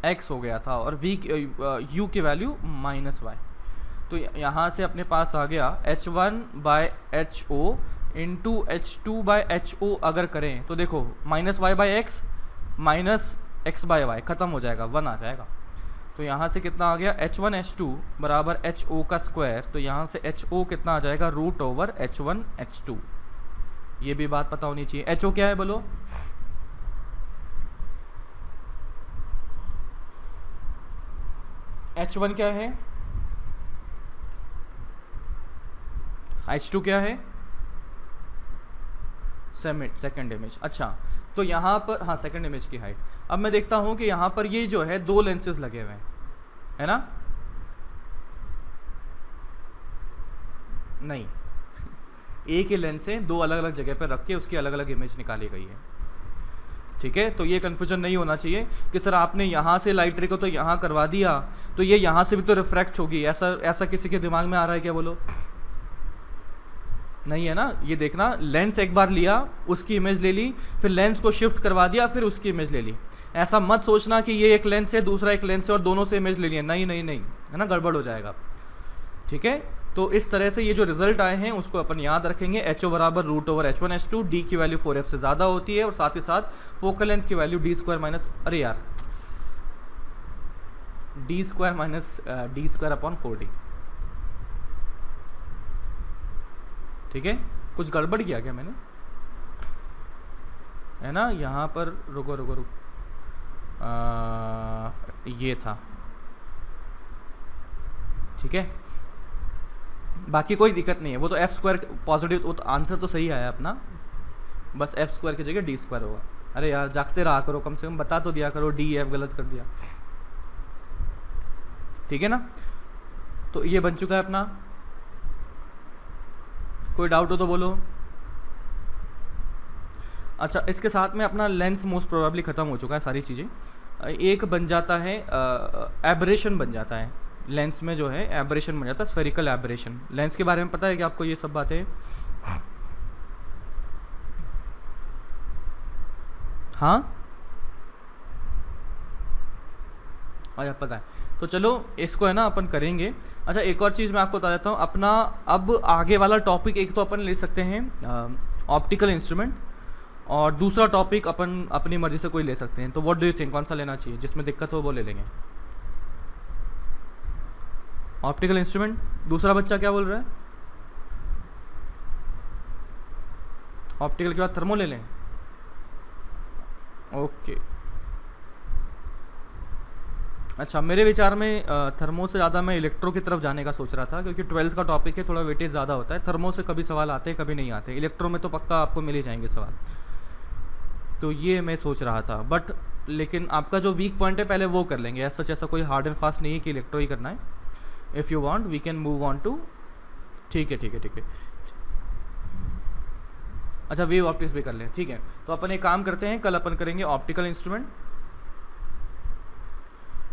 Speaker 1: x हो गया था, और u की वैल्यू माइनस y। तो यहाँ से अपने पास आ गया h1 by H O into h2 by H O. अगर करें तो देखो minus y by X minus x by Y खत्म हो जाएगा, 1 आ जाएगा। तो यहाँ से कितना आ गया, h1 h2 बराबर ho का स्क्वायर, तो यहाँ से ho कितना आ जाएगा, रूट ओवर h1 h2। ये भी बात पता होनी चाहिए। ho क्या है बोलो, h1 क्या है, H2 क्या है, सेकंड इमेज। अच्छा, तो यहाँ पर हाँ सेकंड इमेज की हाइट। अब मैं देखता हूँ कि यहाँ पर ये जो है दो लेंसेज लगे हुए हैं, है ना? नहीं, एक ही लेंस है, दो अलग अलग जगह पर रख के उसकी अलग अलग इमेज निकाली गई है। ठीक है, तो ये कन्फ्यूजन नहीं होना चाहिए कि सर आपने यहाँ से लाइट रे को तो यहाँ करवा दिया तो ये यहाँ से भी तो रिफ्रैक्ट होगी, ऐसा किसी के दिमाग में आ रहा है क्या? बोलो। नहीं है ना? ये देखना, लेंस एक बार लिया, उसकी इमेज ले ली, फिर लेंस को शिफ्ट करवा दिया, फिर उसकी इमेज ले ली। ऐसा मत सोचना कि ये एक लेंस है, दूसरा एक लेंस है और दोनों से इमेज ले लिया। नहीं नहीं नहीं, है ना, गड़बड़ हो जाएगा। ठीक है, तो इस तरह से ये जो रिजल्ट आए हैं उसको अपन याद रखेंगे। HO बराबर √H1H2, डी की वैल्यू 4f से ज़्यादा होती है और साथ ही साथ फोकल लेंथ की वैल्यू d² माइनस, अरे यार, d² माइनस d²/4d। ठीक है, कुछ गड़बड़ किया क्या मैंने? है ना, यहाँ पर रुको ये था। ठीक है, बाकी कोई दिक्कत नहीं है, वो तो f² पॉजिटिव, वो तो आंसर तो सही आया अपना, बस f² की जगह d² होगा। अरे यार जागते रहा करो, कम से कम बता तो दिया करो, d f गलत कर दिया। ठीक है ना, तो ये बन चुका है अपना। कोई डाउट हो तो बोलो। अच्छा, इसके साथ में अपना लेंस मोस्ट प्रोबेबली ख़त्म हो चुका है, सारी चीज़ें। एक बन जाता है एबरेशन बन जाता है लेंस में, जो है एबरेशन बन जाता है, स्फेरिकल एबरेशन। लेंस के बारे में पता है कि आपको ये सब बातें? हाँ, अच्छा पता है, तो चलो इसको है ना अपन करेंगे। अच्छा, एक और चीज़ मैं आपको बता देता हूँ अपना। अब आगे वाला टॉपिक एक तो अपन ले सकते हैं ऑप्टिकल इंस्ट्रूमेंट, और दूसरा टॉपिक अपन अपनी मर्जी से कोई ले सकते हैं। तो व्हाट डू यू थिंक, कौन सा लेना चाहिए? जिसमें दिक्कत हो वो ले लेंगे। Optical instrument. दूसरा बच्चा क्या बोल रहा है? ऑप्टिकल के बाद थर्मो ले लें। ओके, अच्छा, मेरे विचार में थर्मो से ज़्यादा मैं इलेक्ट्रो की तरफ जाने का सोच रहा था, क्योंकि 12th का टॉपिक है, थोड़ा वेटेज ज़्यादा होता है। थर्मो से कभी सवाल आते हैं, कभी नहीं आते। इलेक्ट्रो में तो पक्का आपको मिल ही जाएंगे सवाल, तो ये मैं सोच रहा था। बट लेकिन आपका जो वीक पॉइंट है पहले वो कर लेंगे। ऐसा ऐसा कोई हार्ड एंड फास्ट नहीं है कि इलेक्ट्रो ही करना है। If you want we can move on to. ठीक है ठीक है ठीक है, अच्छा वेव ऑप्टिक्स भी कर लें। ठीक है, तो अपन एक काम करते हैं, कल अपन करेंगे ऑप्टिकल इंस्ट्रूमेंट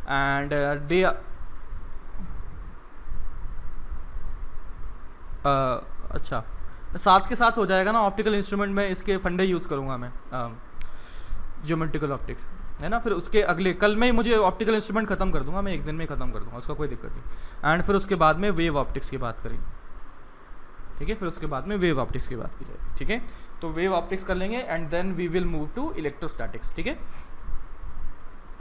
Speaker 1: एंड डे। अच्छा, साथ के साथ हो जाएगा ना ऑप्टिकल इंस्ट्रूमेंट में, इसके फंडे यूज़ करूँगा मैं, ज्योमेट्रिकल ऑप्टिक्स, है ना। फिर उसके अगले कल में मुझे ऑप्टिकल इंस्ट्रूमेंट ख़त्म कर दूंगा, मैं एक दिन में ख़त्म कर दूंगा, उसका कोई दिक्कत नहीं। एंड फिर उसके बाद में वेव ऑप्टिक्स की बात करेंगे। ठीक है, फिर उसके बाद में वेव ऑप्टिक्स की बात की जाएगी। ठीक है, तो वेव ऑप्टिक्स कर लेंगे and then we will move to electrostatics. ठीक है।